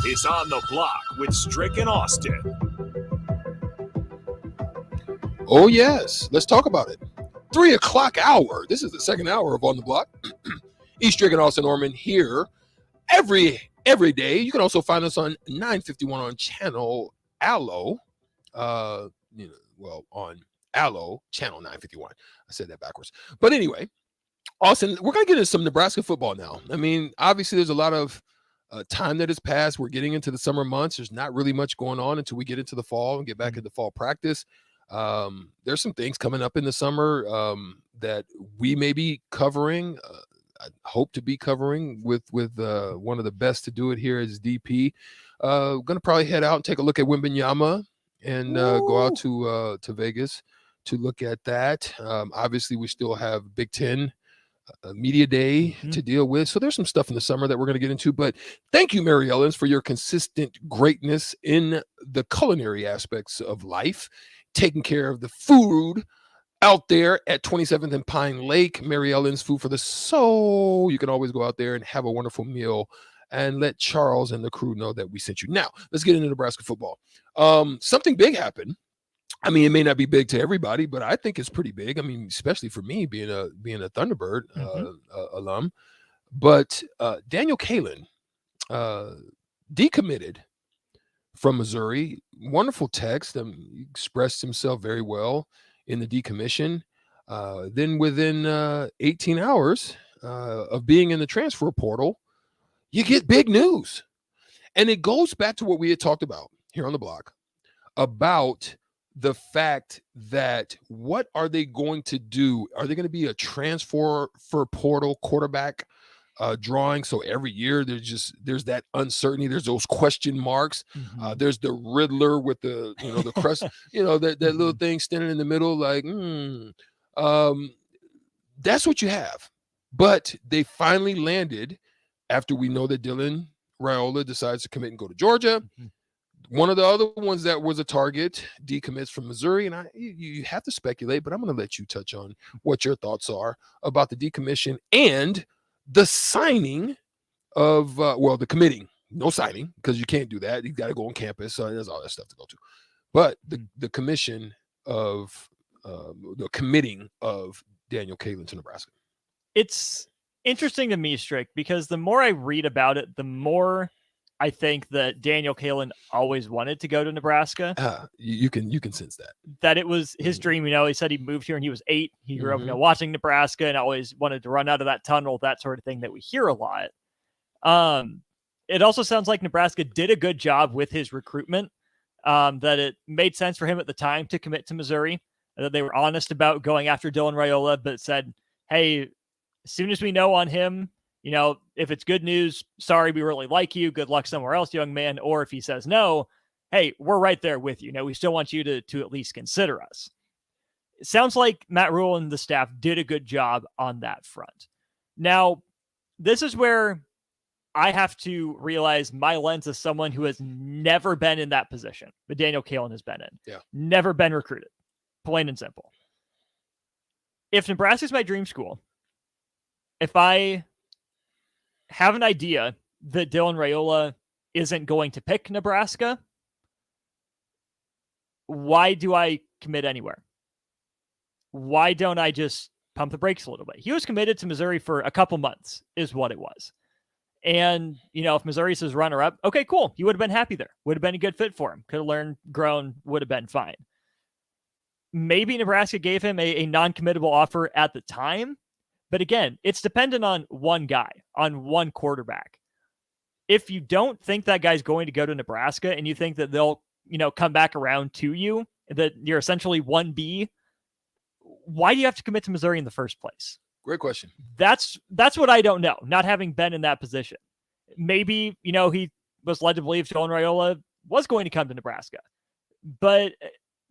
is On the Block with Strick and Austin. Oh, yes. Let's talk about it. 3 o'clock hour. This is the second hour of On the Block. East Strick and Austin Norman here every day. You can also find us on 951 on channel Allo. On Allo, channel 951. I said that backwards. But anyway, Austin, we're going to get into some Nebraska football now. I mean, obviously there's a lot of time that has passed. We're getting into the summer months. There's not really much going on until we get into the fall and get back into fall practice. There's some things coming up in the summer that we may be covering. I hope to be covering with one of the best to do it here as DP. Going to probably head out and take a look at Wembanyama and go out to Vegas to look at that. Obviously, we still have Big Ten Media Day to deal with. So there's some stuff in the summer that we're going to get into. But thank you, Mary Ellen's, for your consistent greatness in the culinary aspects of life, taking care of the food out there at 27th and Pine Lake. Mary Ellen's Food for the Soul. You can always go out there and have a wonderful meal and let Charles and the crew know that we sent you. Now, let's get into Nebraska football. Something big happened. I mean, it may not be big to everybody, but I think it's pretty big. I mean, especially for me being a Thunderbird alum. But Daniel Kaelin decommitted from Missouri. Wonderful text. He expressed himself very well in the decommission. Then within 18 hours of being in the transfer portal, you get big news. And it goes back to what we had talked about here on the block about the fact that what are they going to do? Are they going to be a transfer for portal quarterback drawing? So every year there's that uncertainty. There's those question marks. There's the Riddler with the crest, that little thing standing in the middle, like, that's what you have. But they finally landed after we know that Dylan Raiola decides to commit and go to Georgia. One of the other ones that was a target decommits from Missouri, and you have to speculate, but I'm going to let you touch on what your thoughts are about the decommission and the signing of the committing. No signing, because you can't do that. You got to go on campus. So there's all that stuff to go to. But the commission of the committing of Daniel Kaelin to Nebraska. It's interesting to me, Strick, because the more I read about it, the more I think that Daniel Kaelin always wanted to go to Nebraska. You can sense that. That it was his dream. He said he moved here when he was 8. He grew up, watching Nebraska and always wanted to run out of that tunnel, that sort of thing that we hear a lot. It also sounds like Nebraska did a good job with his recruitment, that it made sense for him at the time to commit to Missouri, that they were honest about going after Dylan Raiola, but said, hey, as soon as we know on him, if it's good news, sorry, we really like you. Good luck somewhere else, young man. Or if he says no, hey, we're right there with you. We still want you to at least consider us. It sounds like Matt Rule and the staff did a good job on that front. Now, this is where I have to realize my lens as someone who has never been in that position, but Daniel Kalen has been in. Yeah. Never been recruited. Plain and simple. If Nebraska's my dream school, if I have an idea that Dylan Raiola isn't going to pick Nebraska, why do I commit anywhere? Why don't I just pump the brakes a little bit? He was committed to Missouri for a couple months is what it was. And, if Missouri says runner-up, okay, cool. He would have been happy there. Would have been a good fit for him. Could have learned, grown, would have been fine. Maybe Nebraska gave him a non-committable offer at the time. But again, it's dependent on one guy, on one quarterback. If you don't think that guy's going to go to Nebraska and you think that they'll, come back around to you, that you're essentially 1B, why do you have to commit to Missouri in the first place? Great question. That's what I don't know, not having been in that position. Maybe, he was led to believe Dylan Raiola was going to come to Nebraska. But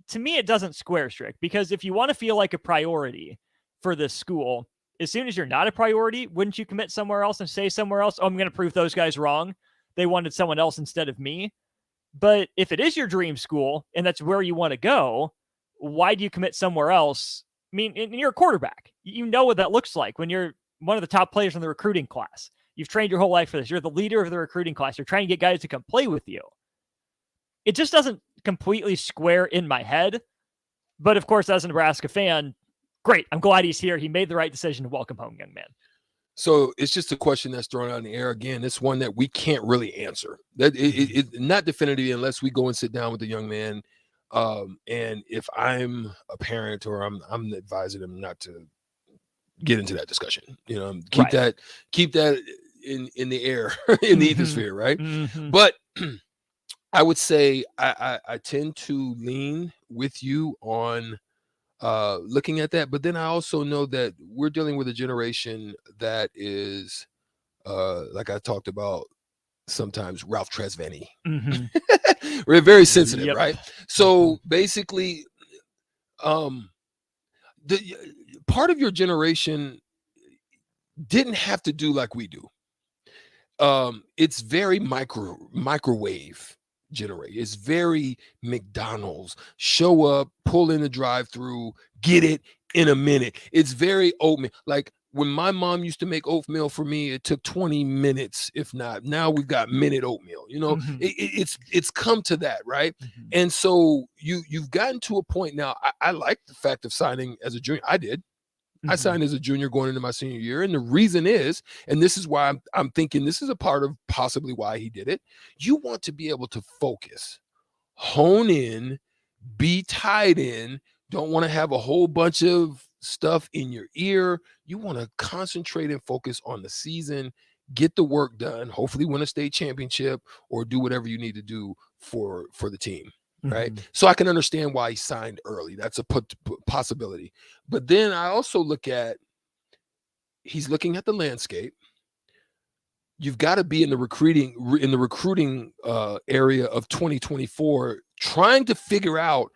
to me, it doesn't square, Strick, because if you want to feel like a priority for this school, as soon as you're not a priority, wouldn't you commit somewhere else and say somewhere else, oh, I'm going to prove those guys wrong. They wanted someone else instead of me. But if it is your dream school and that's where you want to go, why do you commit somewhere else? I mean, and you're a quarterback. You know what that looks like when you're one of the top players in the recruiting class. You've trained your whole life for this. You're the leader of the recruiting class. You're trying to get guys to come play with you. It just doesn't completely square in my head. But of course, as a Nebraska fan, great. I'm glad he's here. He made the right decision to welcome home, young man. So it's just a question that's thrown out in the air. Again, it's one that we can't really answer. That it not definitively unless we go and sit down with the young man. And if I'm a parent or I'm advising them not to get into that discussion, keep that in the air, in the ethosphere, right? Mm-hmm. But I would say I tend to lean with you on looking at that, but then I also know that we're dealing with a generation that is like I talked about sometimes Ralph Tresvant. Mm-hmm. We're very sensitive, Yep. right? So basically, the part of your generation didn't have to do like we do. It's very microwave generate. It's very McDonald's. Show up, pull in the drive-through, get it in a minute. It's very oatmeal. Like when my mom used to make oatmeal for me, it took 20 minutes, if not. Now we've got minute oatmeal. Mhm. It's come to that, right? And so you've gotten to a point now. I like the fact of signing as a junior. I did. I signed as a junior going into my senior year. And the reason is, and this is why I'm thinking this is a part of possibly why he did it. You want to be able to focus, hone in, be tied in. Don't want to have a whole bunch of stuff in your ear. You want to concentrate and focus on the season, get the work done, hopefully win a state championship or do whatever you need to do for the team. Right. So I can understand why he signed early. That's a possibility. But then I also look at, he's looking at the landscape. You've got to be in the recruiting area of 2024, trying to figure out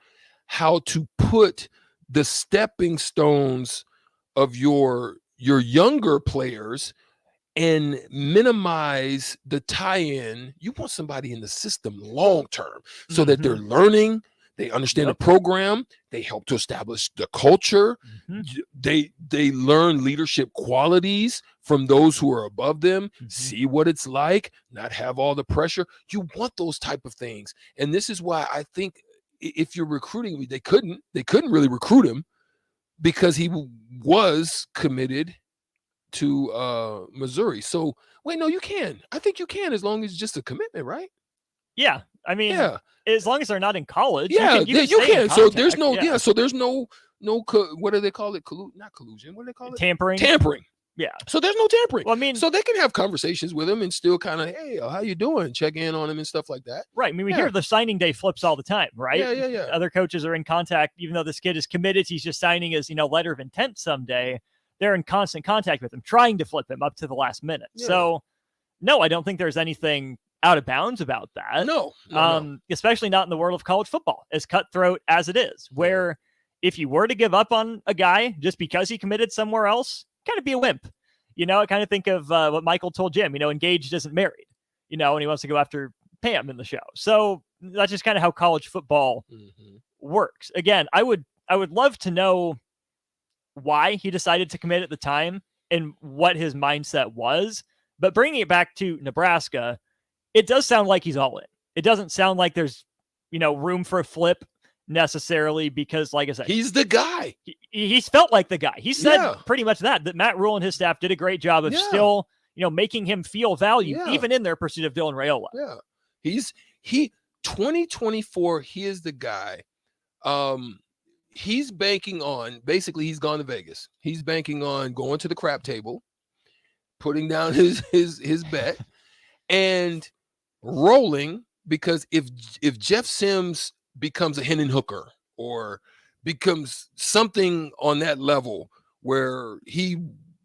how to put the stepping stones of your younger players and minimize the tie-in. You want somebody in the system long-term so that they're learning, they understand the program, they help to establish the culture, they learn leadership qualities from those who are above them, see what it's like, not have all the pressure. You want those type of things. And this is why I think if you're recruiting, they couldn't really recruit him because he was committed to Missouri. So wait, no, you can. I think you can as long as it's just a commitment, right? Yeah, I mean, as long as they're not in college. Yeah, you can. So there's no, so there's no, what do they call it? Not collusion. What do they call it? Tampering. Tampering. Yeah. So there's no tampering. Well, I mean, so they can have conversations with him and still kind of, hey, how you doing? Check in on him and stuff like that. Right. I mean, we hear the signing day flips all the time, right? Yeah. Other coaches are in contact, even though this kid is committed. He's just signing his, letter of intent someday. They're in constant contact with him, trying to flip him up to the last minute. Yeah. So, no, I don't think there's anything out of bounds about that. No. Especially not in the world of college football, as cutthroat as it is, where if you were to give up on a guy just because he committed somewhere else, kind of be a wimp. I kind of think of what Michael told Jim, engaged isn't married, and he wants to go after Pam in the show. So that's just kind of how college football works. Again, I would love to know why he decided to commit at the time and what his mindset was. But bringing it back to Nebraska, it does sound like he's all in. It doesn't sound like there's, room for a flip necessarily because, like I said, he's the guy. He's felt like the guy. He said pretty much that Matt Rule and his staff did a great job of still, making him feel value even in their pursuit of Dylan Raiola. Yeah. He 2024, he is the guy. He's banking on, basically he's gone to Vegas. He's banking on going to the crap table, putting down his bet and rolling, because if Jeff Sims becomes a Hendon Hooker or becomes something on that level where he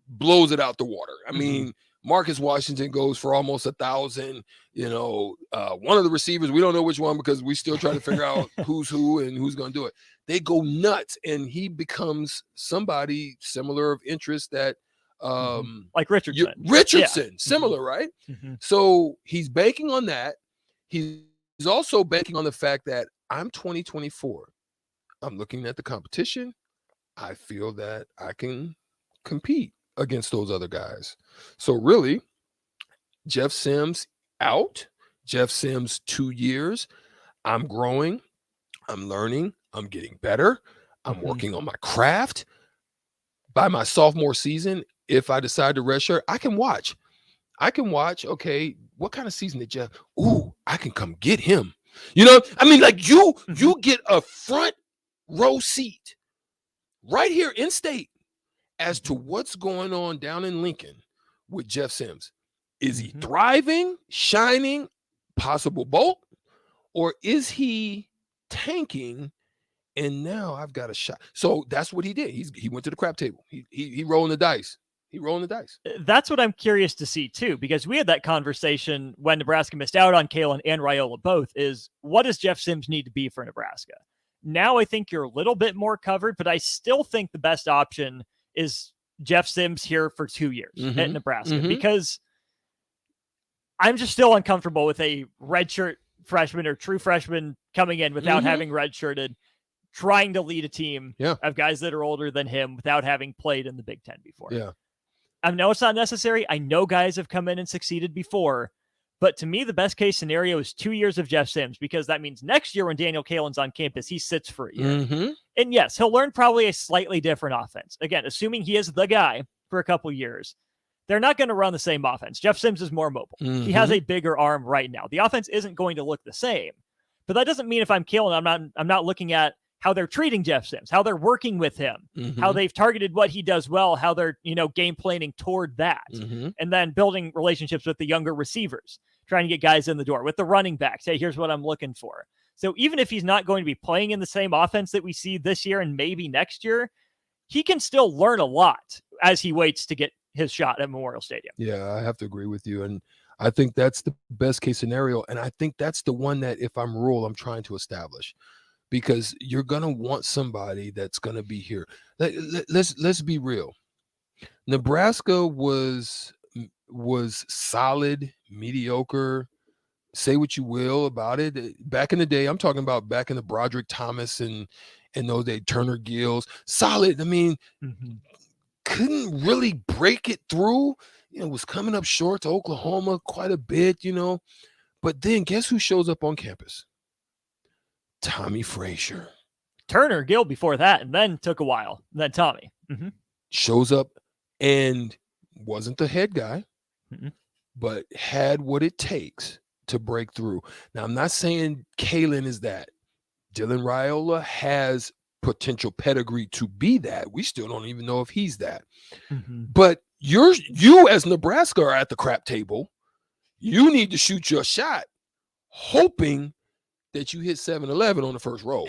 blows it out the water. I mean, Marcus Washington goes for almost 1,000, one of the receivers, we don't know which one because we still try to figure out who's who and who's going to do it. They go nuts and he becomes somebody similar of interest that, like Richardson. Similar, right? So he's banking on that. He's also banking on the fact that I'm 2024. I'm looking at the competition. I feel that I can compete against those other guys. So really, Jeff Sims out. Jeff Sims 2 years. I'm growing. I'm learning. I'm getting better. I'm working on my craft. By my sophomore season, if I decide to redshirt, I can watch. Okay, what kind of season did Jeff? Ooh, I can come get him. Like you get a front row seat right here in state as to what's going on down in Lincoln with Jeff Sims. Is he thriving, shining, possible bolt, or is he tanking? And now I've got a shot. So that's what he did. He went to the crap table. He rolling the dice. That's what I'm curious to see too, because we had that conversation when Nebraska missed out on Kalen and Raiola both, is what does Jeff Sims need to be for Nebraska? Now I think you're a little bit more covered, but I still think the best option is Jeff Sims here for 2 years at Nebraska, because I'm just still uncomfortable with a redshirt freshman or true freshman coming in without having redshirted, trying to lead a team of guys that are older than him without having played in the Big Ten before. I know it's not necessary. I know guys have come in and succeeded before, but to me, the best case scenario is 2 years of Jeff Sims, because that means next year when Daniel Kalen's on campus, he sits for a year. And yes, he'll learn probably a slightly different offense. Again, assuming he is the guy for a couple years, they're not going to run the same offense. Jeff Sims is more mobile. He has a bigger arm right now. The offense isn't going to look the same, but that doesn't mean if I'm Kalen, I'm not looking at how they're treating Jeff Sims, how they're working with him, how they've targeted what he does well, how they're, game planning toward that, and then building relationships with the younger receivers, trying to get guys in the door with the running backs. Hey, here's what I'm looking for. So even if he's not going to be playing in the same offense that we see this year and maybe next year, he can still learn a lot as he waits to get his shot at Memorial Stadium. Yeah, I have to agree with you. And I think that's the best case scenario. And I think that's the one that if I'm Rule, I'm trying to establish. Because you're going to want somebody that's going to be here. Let's be real. Nebraska was solid, mediocre. Say what you will about it. Back in the day, I'm talking about back in the Broderick Thomas and those days, Turner Gills. Solid. I mean, couldn't really break it through. Was coming up short to Oklahoma quite a bit, But then guess who shows up on campus? Tommy Frazier. Turner, Gill before that, and then took a while. And then Tommy. Shows up and wasn't the head guy, but had what it takes to break through. Now, I'm not saying Kalen is that. Dylan Raiola has potential pedigree to be that. We still don't even know if he's that. But you as Nebraska are at the crap table. You need to shoot your shot, hoping that you hit 7-11 on the first roll.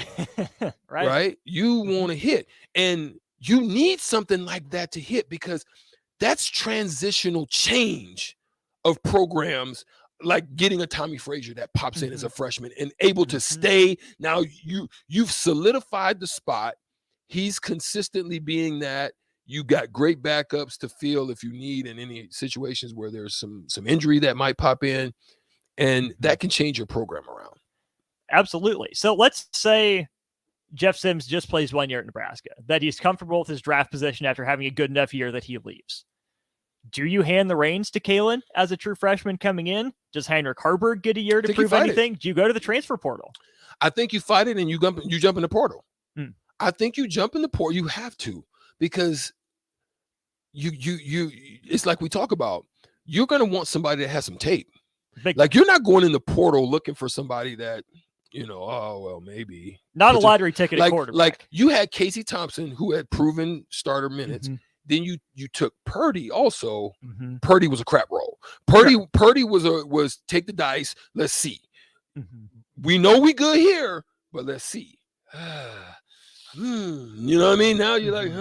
right? You want to hit. And you need something like that to hit because that's transitional change of programs, like getting a Tommy Frazier that pops in as a freshman and able to stay. Now you've solidified the spot. He's consistently being that. You got great backups to fill if you need in any situations where there's some injury that might pop in, and that can change your program around. Absolutely. So let's say Jeff Sims just plays 1 year at Nebraska, that he's comfortable with his draft position after having a good enough year that he leaves. Do you hand the reins to Kalen as a true freshman coming in? Does Heinrich Harburg get a year to prove anything? Do you go to the transfer portal? I think you fight it and you jump in the portal. I think you jump in the portal. You have to, because you it's like we talk about, you're going to want somebody that has some tape. Like you're not going in the portal looking for somebody that, maybe. Not a lottery ticket at quarterback. Like you had Casey Thompson, who had proven starter minutes. Then you took Purdy also. Purdy was a crap roll. Purdy was take the dice. Let's see. We know we good here, but let's see. You know what I mean? Now you're like,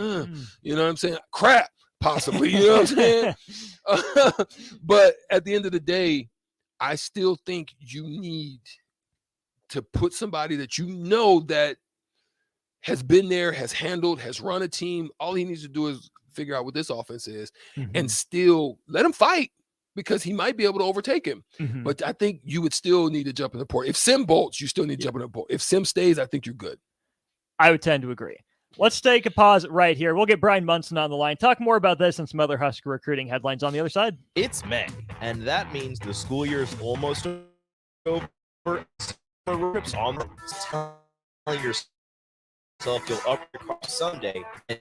you know what I'm saying? Crap, possibly. You know what I'm saying? But at the end of the day, I still think you need to put somebody that you know that has been there, has handled, has run a team. All he needs to do is figure out what this offense is and still let him fight, because he might be able to overtake him. But I think you would still need to jump in the portal. If Sim bolts, you still need to jump in the portal. If Sim stays, I think you're good. I would tend to agree. Let's take a pause right here. We'll get Brian Munson on the line, talk more about this and some other Husker recruiting headlines on the other side. It's May, and that means the school year is almost over. Trips on telling yourself you'll upgrade someday. And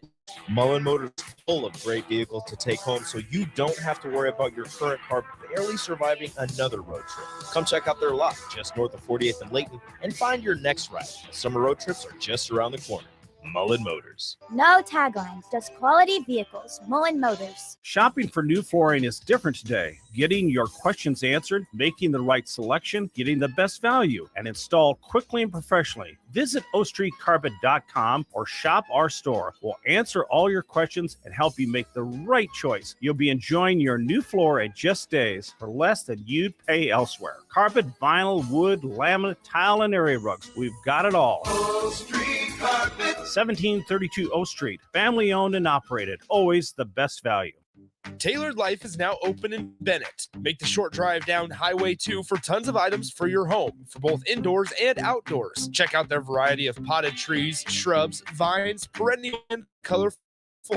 Mullen Motors is full of great vehicles to take home, so you don't have to worry about your current car barely surviving another road trip. Come check out their lot just north of 48th and Layton and find your next ride. Summer road trips are just around the corner. Mullen Motors. No taglines, just quality vehicles. Mullen Motors. Shopping for new flooring is different today. Getting your questions answered, making the right selection, getting the best value, and installed quickly and professionally. Visit ostreetcarpet.com or shop our store. We'll answer all your questions and help you make the right choice. You'll be enjoying your new floor in just days for less than you'd pay elsewhere. Carpet, vinyl, wood, laminate, tile, and area rugs. We've got it all. O Street Carpet. 1732 O Street. Family owned and operated. Always the best value. Tailored Life is now open in Bennett. Make the short drive down Highway 2 for tons of items for your home, for both indoors and outdoors. Check out their variety of potted trees, shrubs, vines, perennial, and colorful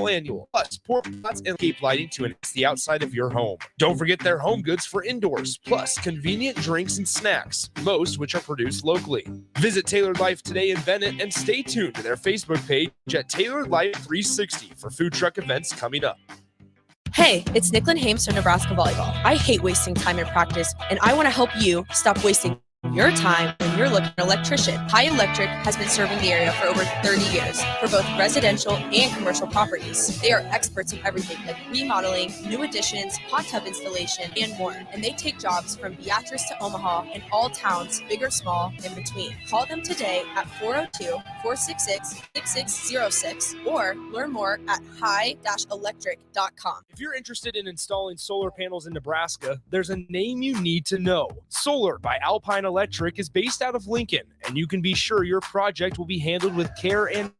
annual, plus porch pots and landscape lighting to enhance the outside of your home. Don't forget their home goods for indoors, plus convenient drinks and snacks, most which are produced locally. Visit Tailored Life today in Bennett and stay tuned to their Facebook page at Tailored Life 360 for food truck events coming up. Hey, it's Nicklin Hames from Nebraska Volleyball. I hate wasting time in practice, and I want to help you stop wasting your time when you're looking for an electrician. High Electric has been serving the area for over 30 years for both residential and commercial properties. They are experts in everything like remodeling, new additions, hot tub installation, and more. And they take jobs from Beatrice to Omaha and all towns, big or small, in between. Call them today at 402-466-6606 or learn more at high-electric.com. If you're interested in installing solar panels in Nebraska, there's a name you need to know. Solar by Alpine Electric is based out of Lincoln, and you can be sure your project will be handled with care and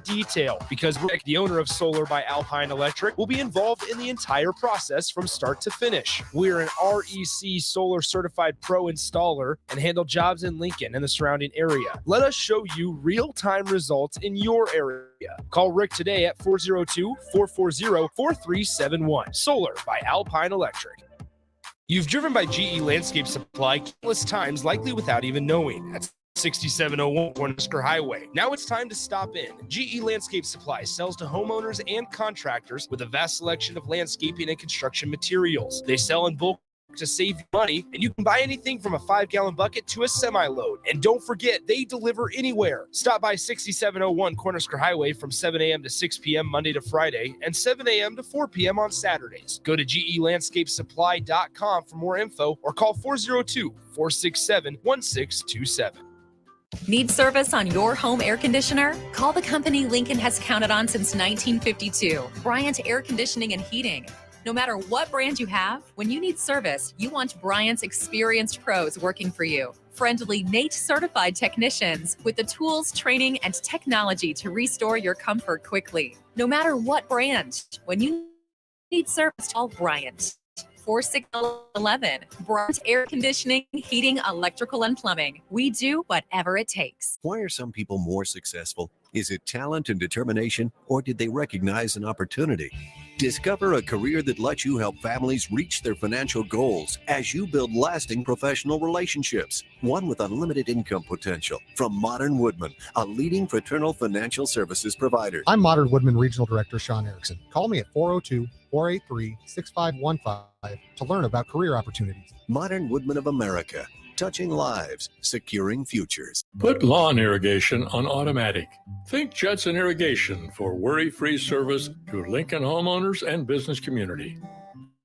detail, because Rick, the owner of Solar by Alpine Electric, will be involved in the entire process from start to finish. We're an REC Solar Certified Pro installer and handle jobs in Lincoln and the surrounding area. Let us show you real-time results in your area. Call Rick today at 402-440-4371. Solar by Alpine Electric. You've driven by GE Landscape Supply countless times, likely without even knowing. That's 6701 Husker Highway. Now it's time to stop in. GE Landscape Supply sells to homeowners and contractors with a vast selection of landscaping and construction materials. They sell in bulk to save you money, and you can buy anything from a 5-gallon bucket to a semi-load. And don't forget, they deliver anywhere. Stop by 6701 Cornhusker Highway from 7 a.m. to 6 p.m. Monday to Friday and 7 a.m. to 4 p.m. on Saturdays. Go to GELandscapesupply.com for more info or call 402-467-1627. Need service on your home air conditioner? Call the company Lincoln has counted on since 1952, Bryant Air Conditioning and Heating. No matter what brand you have, when you need service, you want Bryant's experienced pros working for you. Friendly NATE certified technicians with the tools, training, and technology to restore your comfort quickly. No matter what brand, when you need service, call Bryant. 4611 Bryant Air Conditioning, Heating, Electrical, and Plumbing. We do whatever it takes. Why are some people more successful? Is it talent and determination, or did they recognize an opportunity? Discover a career that lets you help families reach their financial goals as you build lasting professional relationships, one with unlimited income potential. From Modern Woodman, a leading fraternal financial services provider. I'm Modern Woodman Regional Director Sean Erickson. Call me at 402-483-6515 to learn about career opportunities. Modern Woodman of America, touching lives, securing futures. Put lawn irrigation on automatic. Think Judson Irrigation for worry-free service to Lincoln homeowners and business community.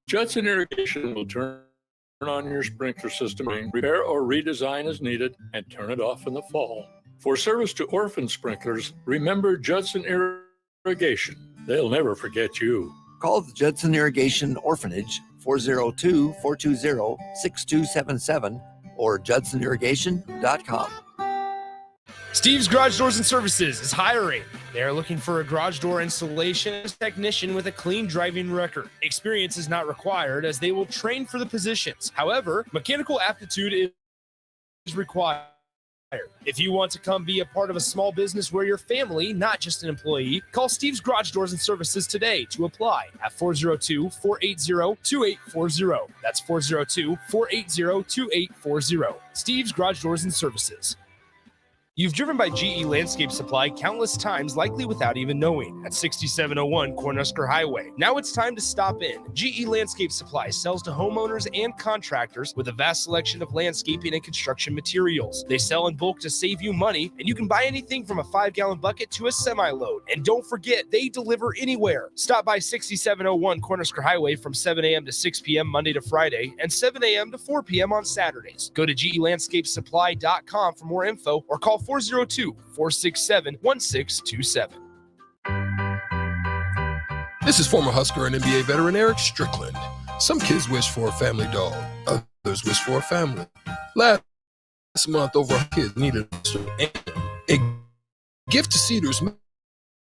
Judson Irrigation will turn on your sprinkler system, repair or redesign as needed, and turn it off in the fall. For service to orphan sprinklers, remember Judson Irrigation. They'll never forget you. Call the Judson Irrigation Orphanage 402-420-6277 or judsonirrigation.com. Steve's Garage Doors and Services is hiring. They are looking for a garage door installation technician with a clean driving record. Experience is not required as they will train for the positions. However, mechanical aptitude is required. If you want to come be a part of a small business where you're family, not just an employee, call Steve's Garage Doors and Services today to apply at 402-480-2840. That's 402-480-2840. Steve's Garage Doors and Services. You've driven by GE Landscape Supply countless times, likely without even knowing, at 6701 Cornhusker Highway. Now it's time to stop in. GE Landscape Supply sells to homeowners and contractors with a vast selection of landscaping and construction materials. They sell in bulk to save you money, and you can buy anything from a 5-gallon bucket to a semi-load. And don't forget, they deliver anywhere. Stop by 6701 Cornhusker Highway from 7 a.m. to 6 p.m. Monday to Friday and 7 a.m. to 4 p.m. on Saturdays. Go to GELandscapesupply.com for more info or call 402-467-1627. This is former Husker and NBA veteran Eric Strickland. Some kids wish for a family dog. Others wish for a family. Last month, over 100 kids needed a gift to Cedars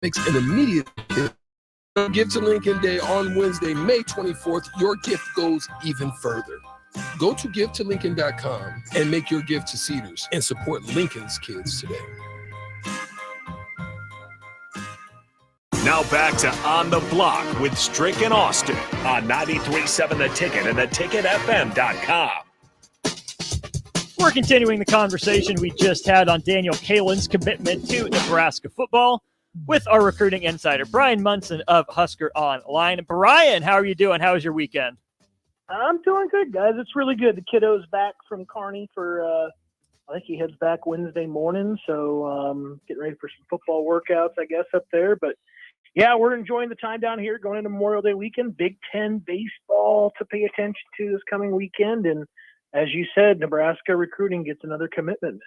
makes an immediate gift. Gift to Lincoln Day on Wednesday, May 24th. Your gift goes even further. Go to givetolincoln.com and make your gift to Cedars and support Lincoln's kids today. Now back to On the Block with Strick and Austin on 93.7 The Ticket and theticketfm.com. We're continuing the conversation we just had on Daniel Kalin's commitment to Nebraska football with our recruiting insider, Brian Munson of Husker Online. Brian, how are you doing? How was your weekend? I'm doing good, guys. It's really good. The kiddo's back from Kearney for, I think he heads back Wednesday morning. So getting ready for some football workouts, I guess, up there. But, yeah, we're enjoying the time down here going into Memorial Day weekend. Big Ten baseball to pay attention to this coming weekend. And as you said, Nebraska recruiting gets another commitment now.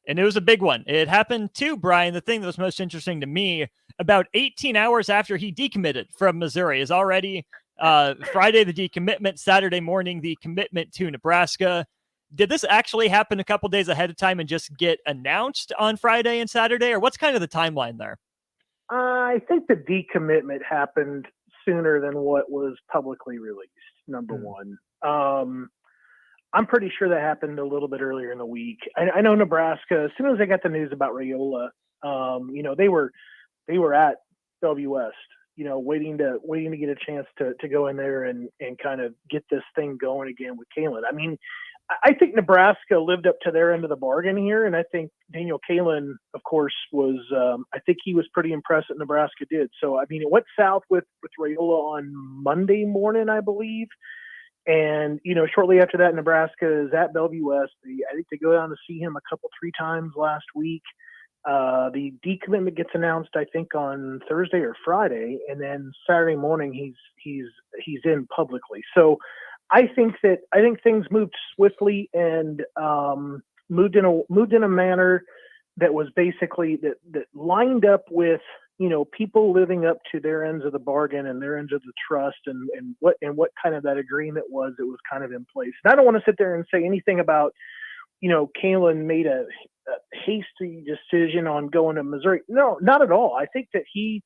And it was a big one. It happened too, Brian. The thing that was most interesting to me, about 18 hours after he decommitted from Missouri, is already Friday the decommitment, Saturday morning the commitment to Nebraska. Did this actually happen a couple days ahead of time and just get announced on Friday and Saturday, or what's kind of the timeline there? I think the decommitment happened sooner than what was publicly released, number one. I'm pretty sure that happened a little bit earlier in the week. I know Nebraska, as soon as they got the news about Raiola, they were at Bellevue West, waiting to get a chance to go in there and kind of get this thing going again with Kalin. I mean, I think Nebraska lived up to their end of the bargain here, and I think Daniel Kalin, of course, was. I think he was pretty impressed that Nebraska did. So, I mean, it went south with Raiola on Monday morning, I believe. And, shortly after that, Nebraska is at Bellevue West. I think they go down to see him three times last week. The decommitment gets announced, I think, on Thursday or Friday, and then Saturday morning he's in publicly. So I think things moved swiftly and moved in a manner that was basically that lined up with people living up to their ends of the bargain and their ends of the trust and what kind of that agreement was that was kind of in place. And I don't want to sit there and say anything about Kalen made a hasty decision on going to Missouri. No, not at all. I think that he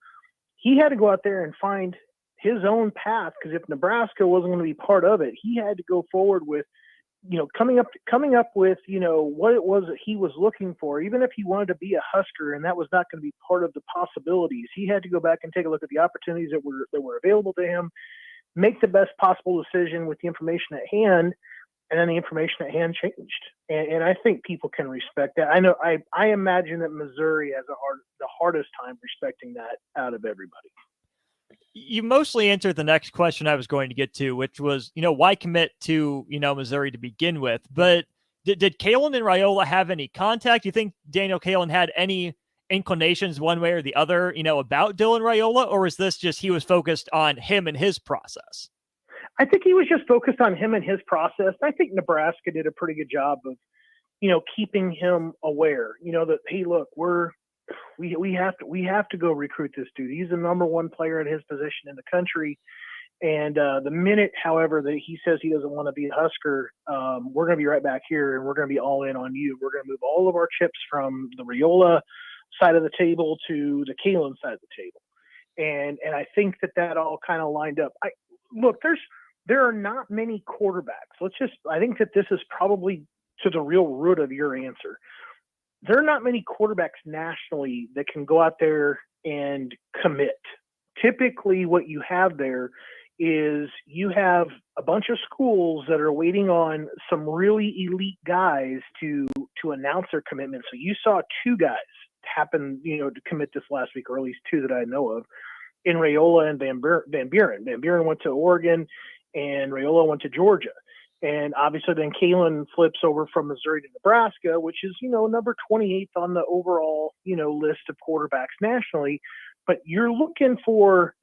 had to go out there and find his own path, because if Nebraska wasn't going to be part of it, he had to go forward with coming up with what it was that he was looking for. Even if he wanted to be a Husker and that was not going to be part of the possibilities, he had to go back and take a look at the opportunities that were available to him, make the best possible decision with the information at hand. And then the information at hand changed, and I think people can respect that. I know I imagine that Missouri has the hardest time respecting that out of everybody. You mostly answered the next question I was going to get to, which was, why commit to, Missouri to begin with? But did Kalen and Raiola have any contact? Do you think Daniel Kalen had any inclinations one way or the other, about Dylan Raiola, or is this just he was focused on him and his process? I think he was just focused on him and his process. I think Nebraska did a pretty good job of, keeping him aware, that, hey, look, we have to go recruit this dude. He's the number one player at his position in the country. And the minute, however, that he says he doesn't want to be a Husker, we're going to be right back here and we're going to be all in on you. We're going to move all of our chips from the Raiola side of the table to the Kalen side of the table. And I think that all kind of lined up. There are not many quarterbacks. I think that this is probably to the real root of your answer. There are not many quarterbacks nationally that can go out there and commit. Typically what you have there is you have a bunch of schools that are waiting on some really elite guys to announce their commitment. So you saw two guys happen, to commit this last week, or at least two that I know of, in Raiola and Van Buren. Van Buren went to Oregon and Raiola went to Georgia. And obviously then Kalen flips over from Missouri to Nebraska, which is, number 28th on the overall, list of quarterbacks nationally. But you're looking for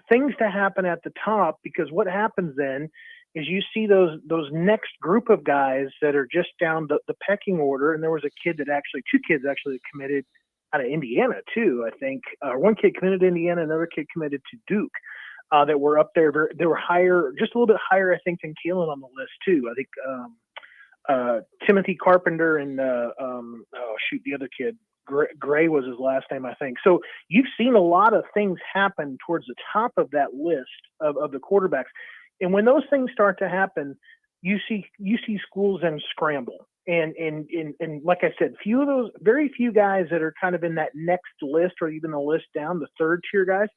things to happen at the top, because what happens then is you see those next group of guys that are just down the pecking order. And there was two kids that committed out of Indiana too, I think. One kid committed to Indiana, another kid committed to Duke. That were up there. They were higher, just a little bit higher, I think, than Kalen on the list too. I think Timothy Carpenter and the other kid, Gray was his last name, I think. So you've seen a lot of things happen towards the top of that list of the quarterbacks, and when those things start to happen, you see schools then scramble. And like I said, very few guys that are kind of in that next list, or even the list down, the third tier guys,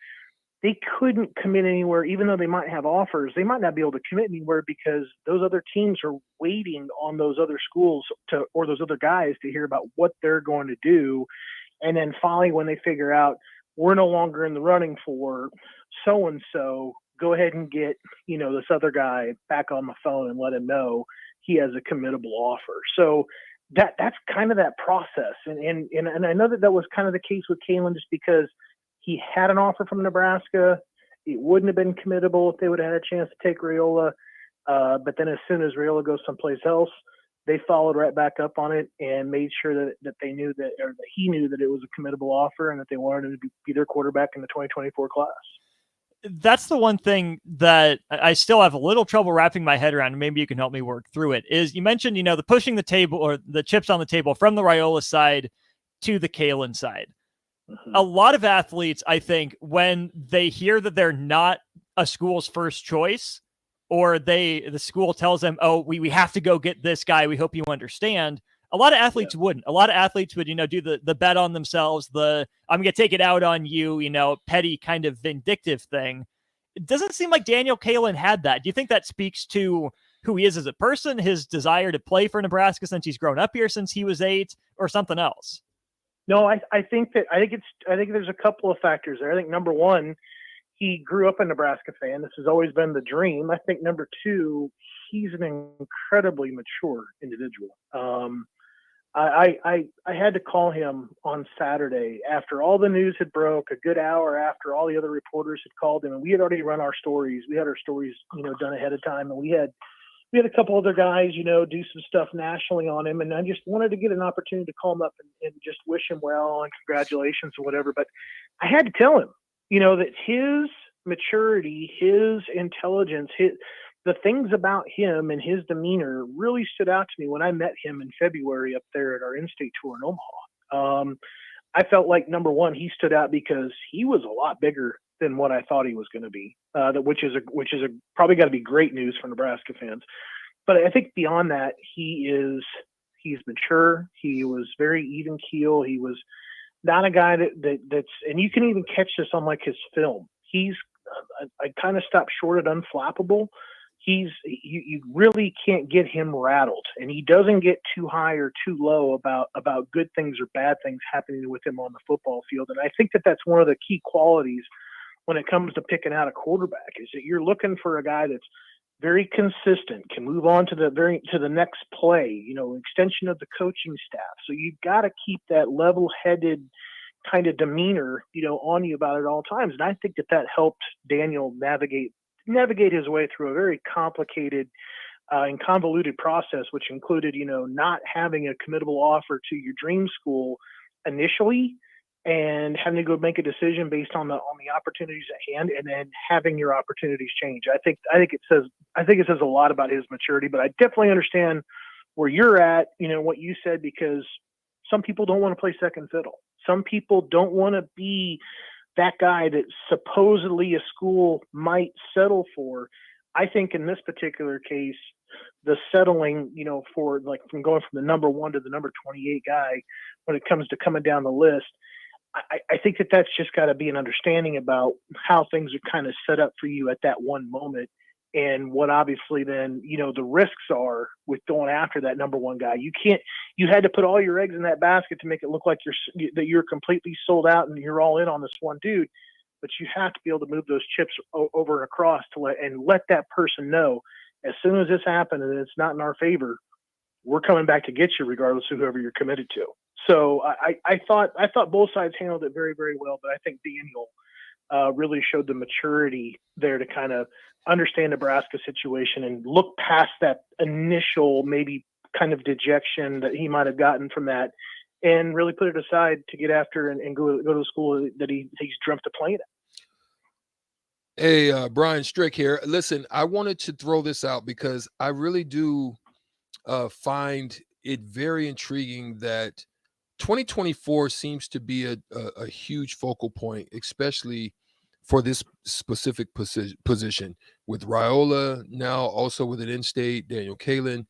they couldn't commit anywhere. Even though they might have offers, they might not be able to commit anywhere, because those other teams are waiting on those other schools or those other guys to hear about what they're going to do. And then finally, when they figure out we're no longer in the running for so-and-so, go ahead and get, this other guy back on the phone and let him know he has a committable offer. So that's kind of that process. And I know that was kind of the case with Kalen, just because he had an offer from Nebraska. It wouldn't have been committable if they would have had a chance to take Raiola. But then as soon as Raiola goes someplace else, they followed right back up on it and made sure that they knew that he knew that it was a committable offer and that they wanted him to be their quarterback in the 2024 class. That's the one thing that I still have a little trouble wrapping my head around, and maybe you can help me work through it, is you mentioned, the pushing the table, or the chips on the table, from the Raiola side to the Kalen side. A lot of athletes, I think, when they hear that they're not a school's first choice, or the school tells them, oh, we have to go get this guy, we hope you understand. A lot of athletes wouldn't. A lot of athletes would, do the bet on themselves, I'm going to take it out on you, petty kind of vindictive thing. It doesn't seem like Daniel Kalen had that. Do you think that speaks to who he is as a person, his desire to play for Nebraska since he's grown up here since he was 8, or something else? No, I think there's a couple of factors there. I think number one, he grew up a Nebraska fan. This has always been the dream. I think number two, he's an incredibly mature individual. I had to call him on Saturday after all the news had broke, a good hour after all the other reporters had called him, and we had already run our stories. We had our stories, done ahead of time, and we had a couple other guys, do some stuff nationally on him, and I just wanted to get an opportunity to call him up and just wish him well and congratulations or whatever. But I had to tell him, that his maturity, his intelligence, the things about him and his demeanor really stood out to me when I met him in February up there at our in-state tour in Omaha. I felt like, number one, he stood out because he was a lot bigger than what I thought he was going to be, which is probably got to be great news for Nebraska fans. But I think beyond that, he's mature. He was very even keel. He was not a guy that's, and you can even catch this on like his film. I kind of stopped short at unflappable. You really can't get him rattled, and he doesn't get too high or too low about good things or bad things happening with him on the football field. And I think that's one of the key qualities when it comes to picking out a quarterback, is that you're looking for a guy that's very consistent, can move on to the next play, extension of the coaching staff. So you've got to keep that level-headed kind of demeanor, on you about it at all times. And I think that helped Daniel navigate his way through a very complicated and convoluted process, which included, not having a committable offer to your dream school initially, and having to go make a decision based on the opportunities at hand, and then having your opportunities change. I think it says a lot about his maturity, but I definitely understand where you're at, what you said, because some people don't want to play second fiddle. Some people don't want to be that guy that supposedly a school might settle for. I think in this particular case, the settling, for like from going from the number 1 to the number 28 guy, when it comes to coming down the list, I think that's just got to be an understanding about how things are kind of set up for you at that one moment, and what obviously then, the risks are with going after that number 1 guy. You had to put all your eggs in that basket to make it look like you're completely sold out and you're all in on this one dude, but you have to be able to move those chips over and across to let that person know, as soon as this happened and it's not in our favor, we're coming back to get you regardless of whoever you're committed to. So I thought both sides handled it very, very well, but I think Daniel really showed the maturity there to kind of understand Nebraska's situation and look past that initial maybe kind of dejection that he might have gotten from that, and really put it aside to get after and go to the school that he's dreamt of playing at. Hey, Brian Strick here. Listen, I wanted to throw this out because I really do find it very intriguing that 2024 seems to be a huge focal point, especially for this specific position, with Raiola now also with an in-state, Daniel Kalen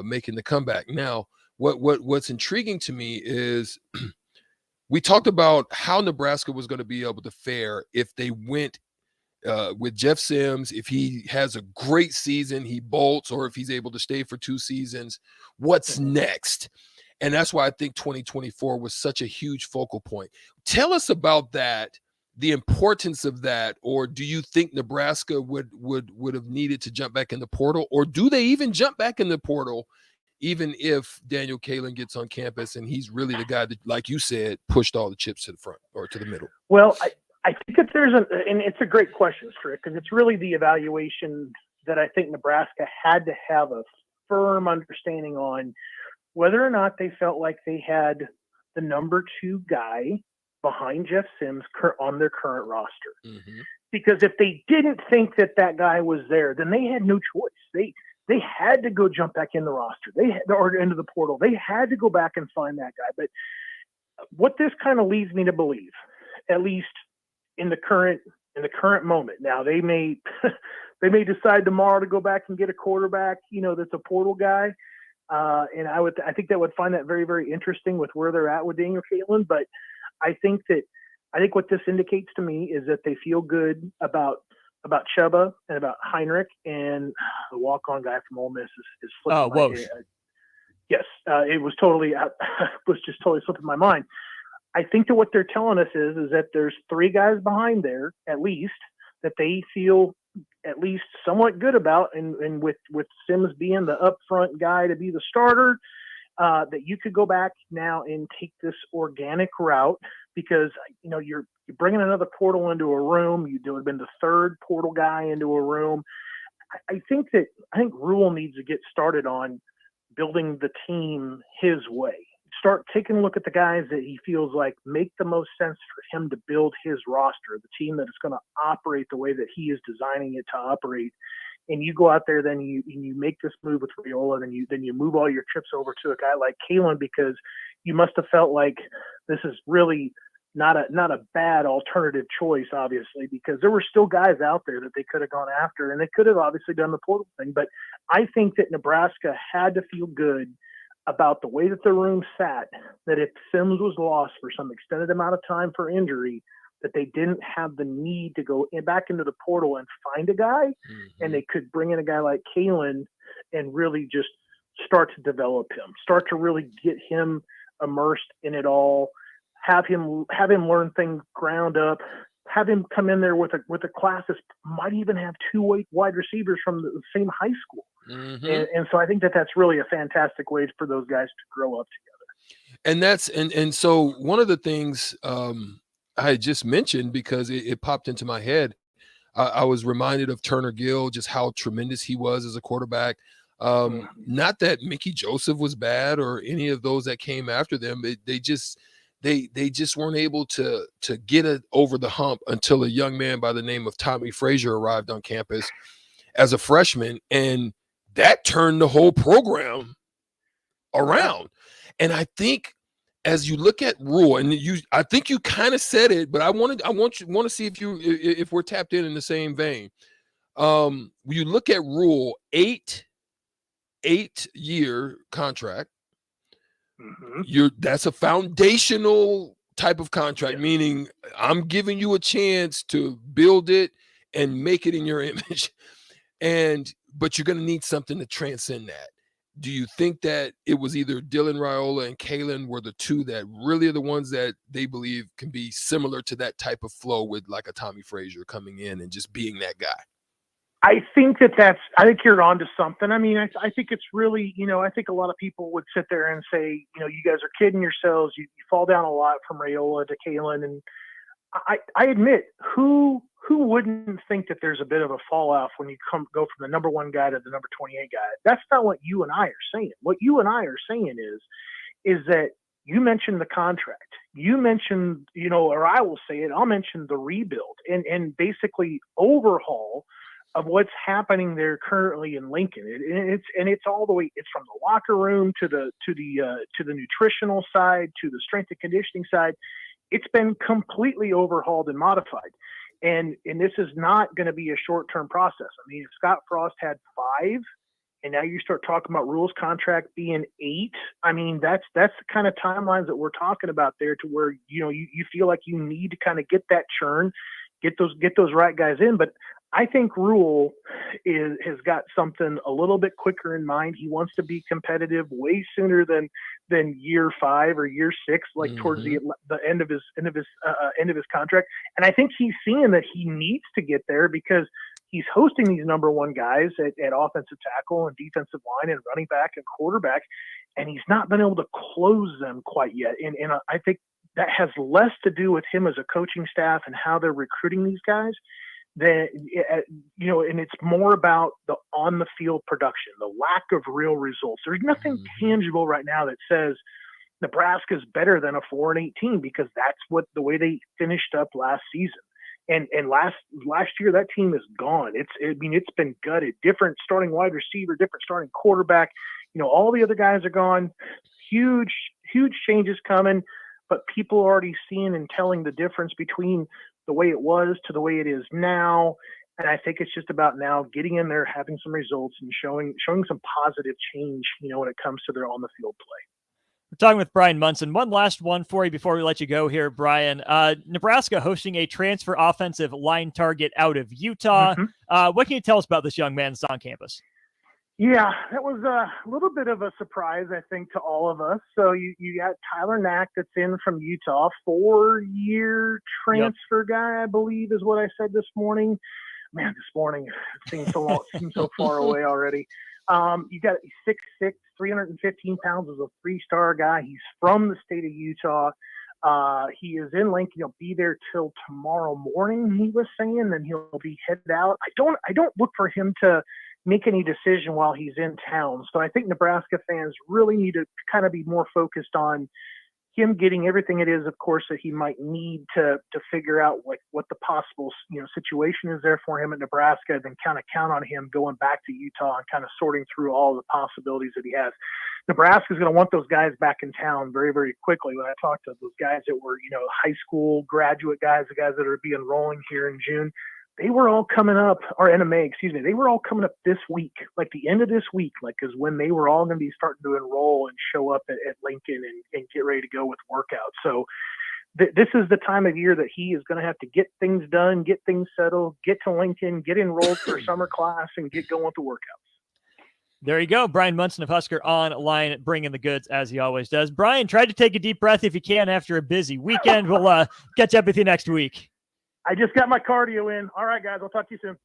making the comeback. Now, what's intriguing to me is we talked about how Nebraska was going to be able to fare if they went with Jeff Sims. If he has a great season, he bolts, or if he's able to stay for 2 seasons, what's next? And that's why I think 2024 was such a huge focal point. Tell us about that, the importance of that, or do you think Nebraska would have needed to jump back in the portal, or do they even jump back in the portal even if Daniel Kalen gets on campus and he's really the guy that, like you said, pushed all the chips to the front or to the middle? Well, I think that and it's a great question, Strick, because it's really the evaluation that I think Nebraska had to have a firm understanding on, whether or not they felt like they had the number 2 guy behind Jeff Sims on their current roster. Mm-hmm. Because if they didn't think that guy was there, then they had no choice. They had to go jump back in the roster. Or into the portal. They had to go back and find that guy. But what this kind of leads me to believe, at least in the current moment, now they may decide tomorrow to go back and get a quarterback, that's a portal guy. And I think that would find that very, very interesting with where they're at with Daniel Kalen. But I think what this indicates to me is that they feel good about Chuba and about Heinrich, and the walk-on guy from Ole Miss is slipping my head. Yes, it was just totally slipping my mind. I think that what they're telling us is that there's 3 guys behind there, at least, that they feel at least somewhat good about, and with Sims being the upfront guy to be the starter, that you could go back now and take this organic route, because you're bringing another portal into a room. You would have been the third portal guy into a room. I think Rule needs to get started on building the team his way. Start taking a look at the guys that he feels like make the most sense for him to build his roster, the team that is going to operate the way that he is designing it to operate. And you go out there, then you make this move with Raiola, then you move all your chips over to a guy like Kalen, because you must have felt like this is really not a bad alternative choice, obviously, because there were still guys out there that they could have gone after, and they could have obviously done the portal thing. But I think that Nebraska had to feel good about the way that the room sat, that if Sims was lost for some extended amount of time for injury, that they didn't have the need to go back into the portal and find a guy, and they could bring in a guy like Kalen and really just start to develop him, start to really get him immersed in it all, have him learn things ground up, have him come in there with a class that might even have two wide receivers from the same high school. And so I think that's really a fantastic way for those guys to grow up together. And that's and so one of the things I just mentioned, because it popped into my head, I was reminded of Turner Gill, just how tremendous he was as a quarterback. Not that Mickey Joseph was bad or any of those that came after them. They just weren't able to get it over the hump until a young man by the name of Tommy Frazier arrived on campus as a freshman, and that turned the whole program around. And I think as you look at Rule, and I think you kind of said it, but I want to see if we're tapped in the same vein. When you look at Rule, 8-year contract, that's a foundational type of contract, meaning I'm giving you a chance to build it and make it in your image, but you're going to need something to transcend that. Do you think that it was either Dylan Raiola and Kalen were the two that really are the ones that they believe can be similar to that type of flow, with like a Tommy Frazier coming in and just being that guy? I think I think you're onto something. I mean, I think it's really, I think a lot of people would sit there and say, you guys are kidding yourselves. You fall down a lot from Raiola to Kalen. And I admit, who wouldn't think that there's a bit of a fallout when you go from the number 1 guy to the number 28 guy? That's not what you and I are saying. What you and I are saying is that you mentioned the contract. You mentioned, or I will say it, I'll mention the rebuild and basically overhaul of what's happening there currently in Lincoln. It's all the way. It's from the locker room to the nutritional side, to the strength and conditioning side. It's been completely overhauled and modified. And this is not going to be a short-term process. I mean, Scott Frost had 5, and now you start talking about Rule's contract being 8. I mean, that's the kind of timelines that we're talking about there, to where, you feel like you need to kind of get that churn, get those right guys in. But I think Rule has got something a little bit quicker in mind. He wants to be competitive way sooner than year 5 or year 6, like towards the end of his contract. And I think he's seeing that he needs to get there, because he's hosting these number 1 guys at offensive tackle and defensive line and running back and quarterback, and he's not been able to close them quite yet. And I think that has less to do with him as a coaching staff and how they're recruiting these guys. And it's more about the on the field production, the lack of real results. There's nothing tangible right now that says Nebraska's better than a 4-18, because that's the way they finished up last season. And last year, that team is gone. It's been gutted. Different starting wide receiver, different starting quarterback. All the other guys are gone. Huge changes coming, but people are already seeing and telling the difference between the way it was to the way it is now. And I think it's just about now getting in there, having some results, and showing some positive change, when it comes to their on the field play. We're talking with Brian Munson. One last one for you before we let you go here, Brian. Nebraska hosting a transfer offensive line target out of Utah. What can you tell us about this young man that's on campus? Yeah, that was a little bit of a surprise, I think, to all of us. So you got Tyler Knack that's in from Utah, 4-year transfer guy, I believe is what I said this morning. Man, this morning it seems so long, it seems so far away already. You got 6'6", 315 pounds, is a 3-star guy. He's from the state of Utah. He is in Lincoln. He'll be there till tomorrow morning, he was saying, then he'll be headed out. I don't look for him to make any decision while he's in town. So I think Nebraska fans really need to kind of be more focused on him getting everything it is, of course, that he might need to figure out what the possible situation is there for him at Nebraska, and then kind of count on him going back to Utah and kind of sorting through all the possibilities that he has. Nebraska's going to want those guys back in town very, very quickly. When I talked to those guys that were, high school graduate guys, the guys that are be enrolling here in June, they were all coming up, or NMA, excuse me, they were all coming up this week, like the end of this week, is when they were all going to be starting to enroll and show up at Lincoln and get ready to go with workouts. So this is the time of year that he is going to have to get things done, get things settled, get to Lincoln, get enrolled for summer class, and get going with the workouts. There you go. Brian Munson of Husker online, bringing the goods as he always does. Brian, try to take a deep breath if you can after a busy weekend. We'll catch up with you next week. I just got my cardio in. All right, guys. I'll talk to you soon.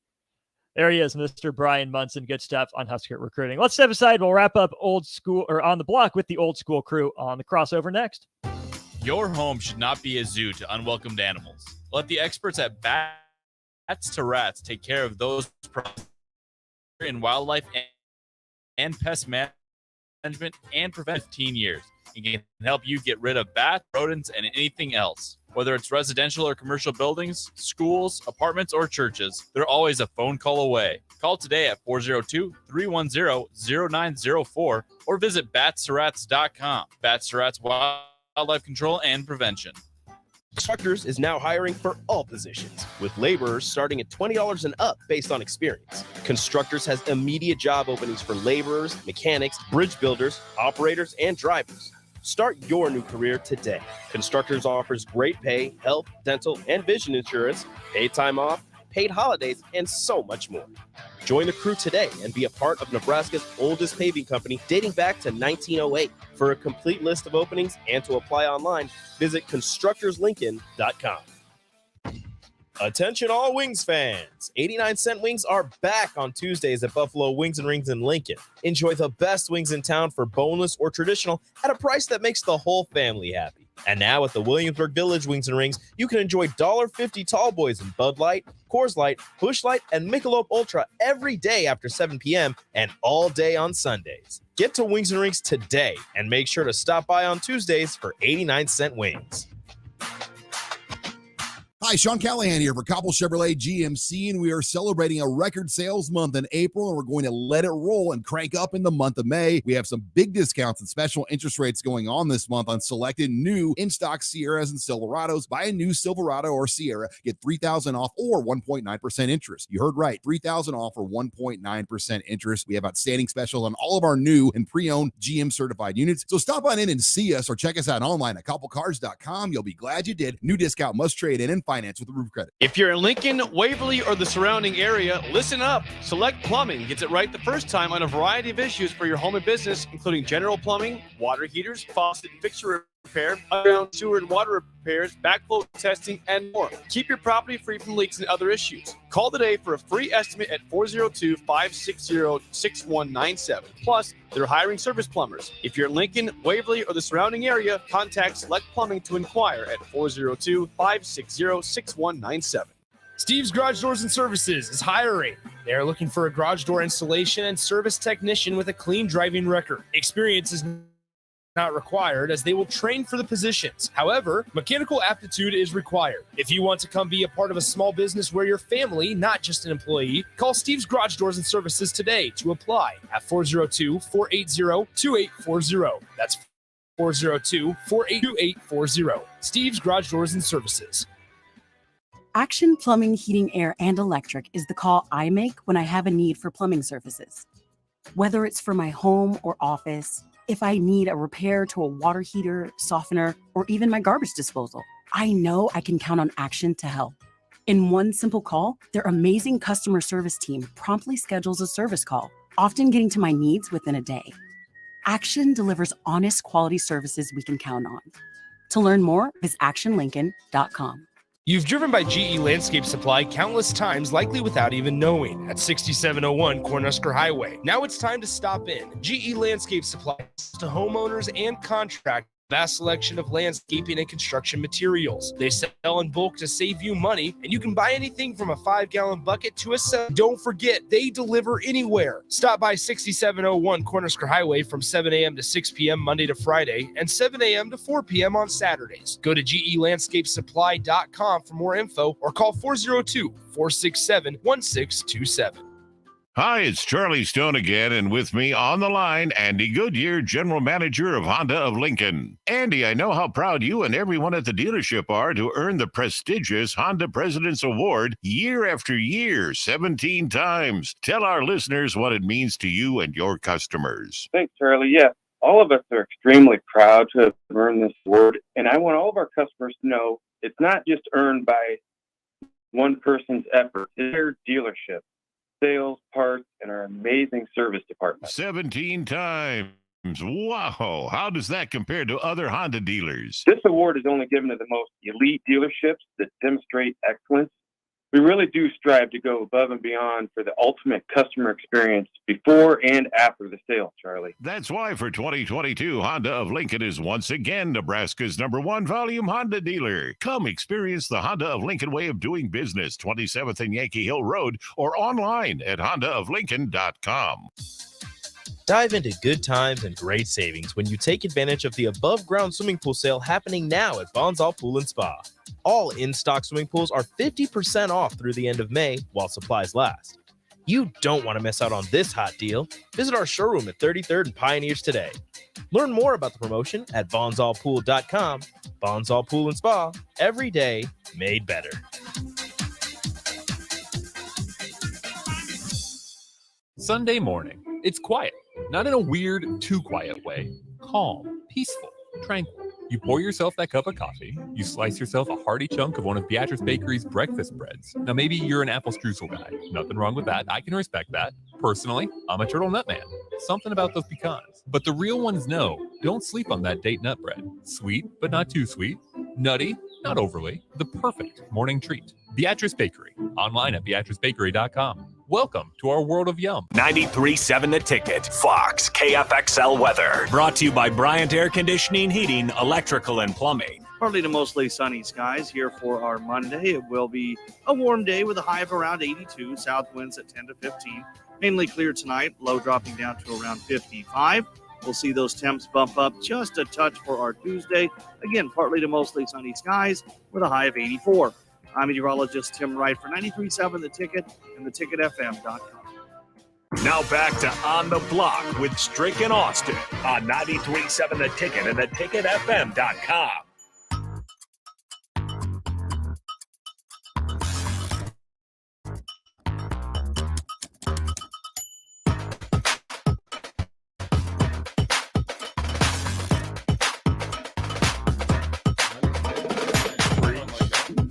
There he is, Mr. Brian Munson. Good stuff on Husker recruiting. Let's step aside. We'll wrap up old school or on the block with the old school crew on the crossover next. Your home should not be a zoo to unwelcomed animals. Let the experts at Bats to Rats take care of those problems in wildlife and pest management and prevent 15 years. It can help you get rid of bats, rodents, and anything else. Whether it's residential or commercial buildings, schools, apartments, or churches, they're always a phone call away. Call today at 402-310-0904 or visit batstorats.com. Bats to Rats Wildlife Control and Prevention. Constructors is now hiring for all positions, with laborers starting at $20 and up based on experience. Constructors has immediate job openings for laborers, mechanics, bridge builders, operators, and drivers. Start your new career today. Constructors offers great pay, health, dental, and vision insurance, paid time off, paid holidays, and so much more. Join the crew today and be a part of Nebraska's oldest paving company dating back to 1908. For a complete list of openings and to apply online, visit constructorslincoln.com. Attention all Wings fans. 89-cent wings are back on Tuesdays at Buffalo Wings and Rings in Lincoln. Enjoy the best wings in town for boneless or traditional at a price that makes the whole family happy. And now at the Williamsburg Village Wings and Rings, you can enjoy $1.50 tall boys in Bud Light, Coors Light, Busch Light, and Michelob Ultra every day after 7 p.m. and all day on Sundays. Get to Wings and Rings today and make sure to stop by on Tuesdays for 89-cent wings. Hi, Sean Callahan here for Cobble Chevrolet GMC, and we are celebrating a record sales month in April, and we're going to let it roll and crank up in the month of May. We have some big discounts and special interest rates going on this month on selected new in-stock Sierras and Silverados. Buy a new Silverado or Sierra, get $3,000 off or 1.9% interest. You heard right, $3,000 off or 1.9% interest. We have outstanding specials on all of our new and pre-owned GM certified units. So stop on in and see us or check us out online at cobblecars.com. You'll be glad you did. New discount, must trade in and finance with the roof credit. If you're in Lincoln, Waverly, or the surrounding area, listen up. Select Plumbing gets it right the first time on a variety of issues for your home and business, including general plumbing, water heaters, faucet fixture repair, underground sewer and water repairs, backflow testing, and more. Keep your property free from leaks and other issues. Call today for a free estimate at 402-560-6197. Plus, they're hiring service plumbers. If you're in Lincoln, Waverly, or the surrounding area, contact Select Plumbing to inquire at 402-560-6197. Steve's Garage Doors and Services is hiring. They are looking for a garage door installation and service technician with a clean driving record. Experience is not required, as they will train for the positions. However, mechanical aptitude is required. If you want to come be a part of a small business where you're family, not just an employee, call Steve's Garage Doors and Services today to apply at 402-480-2840. That's 402-480-2840. Steve's Garage Doors and Services. Action Plumbing, Heating, Air, and Electric is the call I make when I have a need for plumbing services. Whether it's for my home or office, if I need a repair to a water heater, softener, or even my garbage disposal, I know I can count on Action to help. In one simple call, their amazing customer service team promptly schedules a service call, often getting to my needs within a day. Action delivers honest, quality services we can count on. To learn more, visit actionlincoln.com. You've driven by GE Landscape Supply countless times, likely without even knowing, at 6701 Cornhusker Highway. Now it's time to stop in. GE Landscape Supply to homeowners and contractors. Vast selection of landscaping and construction materials. They sell in bulk to save you money, and you can buy anything from a 5-gallon bucket to a 7. Don't forget, they deliver anywhere. Stop by 6701 Cornhusker Highway from 7 a.m. to 6 p.m. Monday to Friday and 7 a.m. to 4 p.m. on Saturdays. Go to GELandscapeSupply.com for more info or call 402-467-1627. Hi, it's Charlie Stone again, and with me on the line, Andy Goodyear, General Manager of Honda of Lincoln. Andy, I know how proud you and everyone at the dealership are to earn the prestigious Honda President's Award year after year, 17 times. Tell our listeners what it means to you and your customers. Thanks, Charlie. Yeah, all of us are extremely proud to have earned this award, and I want all of our customers to know it's not just earned by one person's effort. It's their dealership, sales, parts, and our amazing service department. 17 times. Wow. How does that compare to other Honda dealers? This award is only given to the most elite dealerships that demonstrate excellence. We really do strive to go above and beyond for the ultimate customer experience before and after the sale, Charlie. That's why for 2022, Honda of Lincoln is once again Nebraska's #1 volume Honda dealer. Come experience the Honda of Lincoln way of doing business, 27th and Yankee Hill Road, or online at hondaoflincoln.com. Dive into good times and great savings when you take advantage of the above-ground swimming pool sale happening now at Bonzal Pool & Spa. All in-stock swimming pools are 50% off through the end of May while supplies last. You don't want to miss out on this hot deal. Visit our showroom at 33rd and Pioneers today. Learn more about the promotion at bonzalpool.com. Bonzal Pool & Spa, every day made better. Sunday morning. It's quiet, not in a weird, too quiet way. Calm, peaceful, tranquil. You pour yourself that cup of coffee. You slice yourself a hearty chunk of one of Beatrice Bakery's breakfast breads. Now, maybe you're an apple streusel guy. Nothing wrong with that. I can respect that. Personally, I'm a turtle nut man. Something about those pecans. But the real ones know, don't sleep on that date nut bread. Sweet, but not too sweet. Nutty, not overly. The perfect morning treat. Beatrice Bakery. Online at beatricebakery.com. Welcome to our world of yum. 93.7 The Ticket, Fox, KFXL weather. Brought to you by Bryant Air Conditioning, Heating, Electrical, and Plumbing. Partly to mostly sunny skies here for our Monday. It will be a warm day with a high of around 82, south winds at 10 to 15. Mainly clear tonight, low dropping down to around 55. We'll see those temps bump up just a touch for our Tuesday. Again, partly to mostly sunny skies with a high of 84. I'm meteorologist Tim Wright for 93.7 The Ticket and theticketfm.com. Now back to On the Block with Strick and Austin on 93.7 The Ticket and theticketfm.com.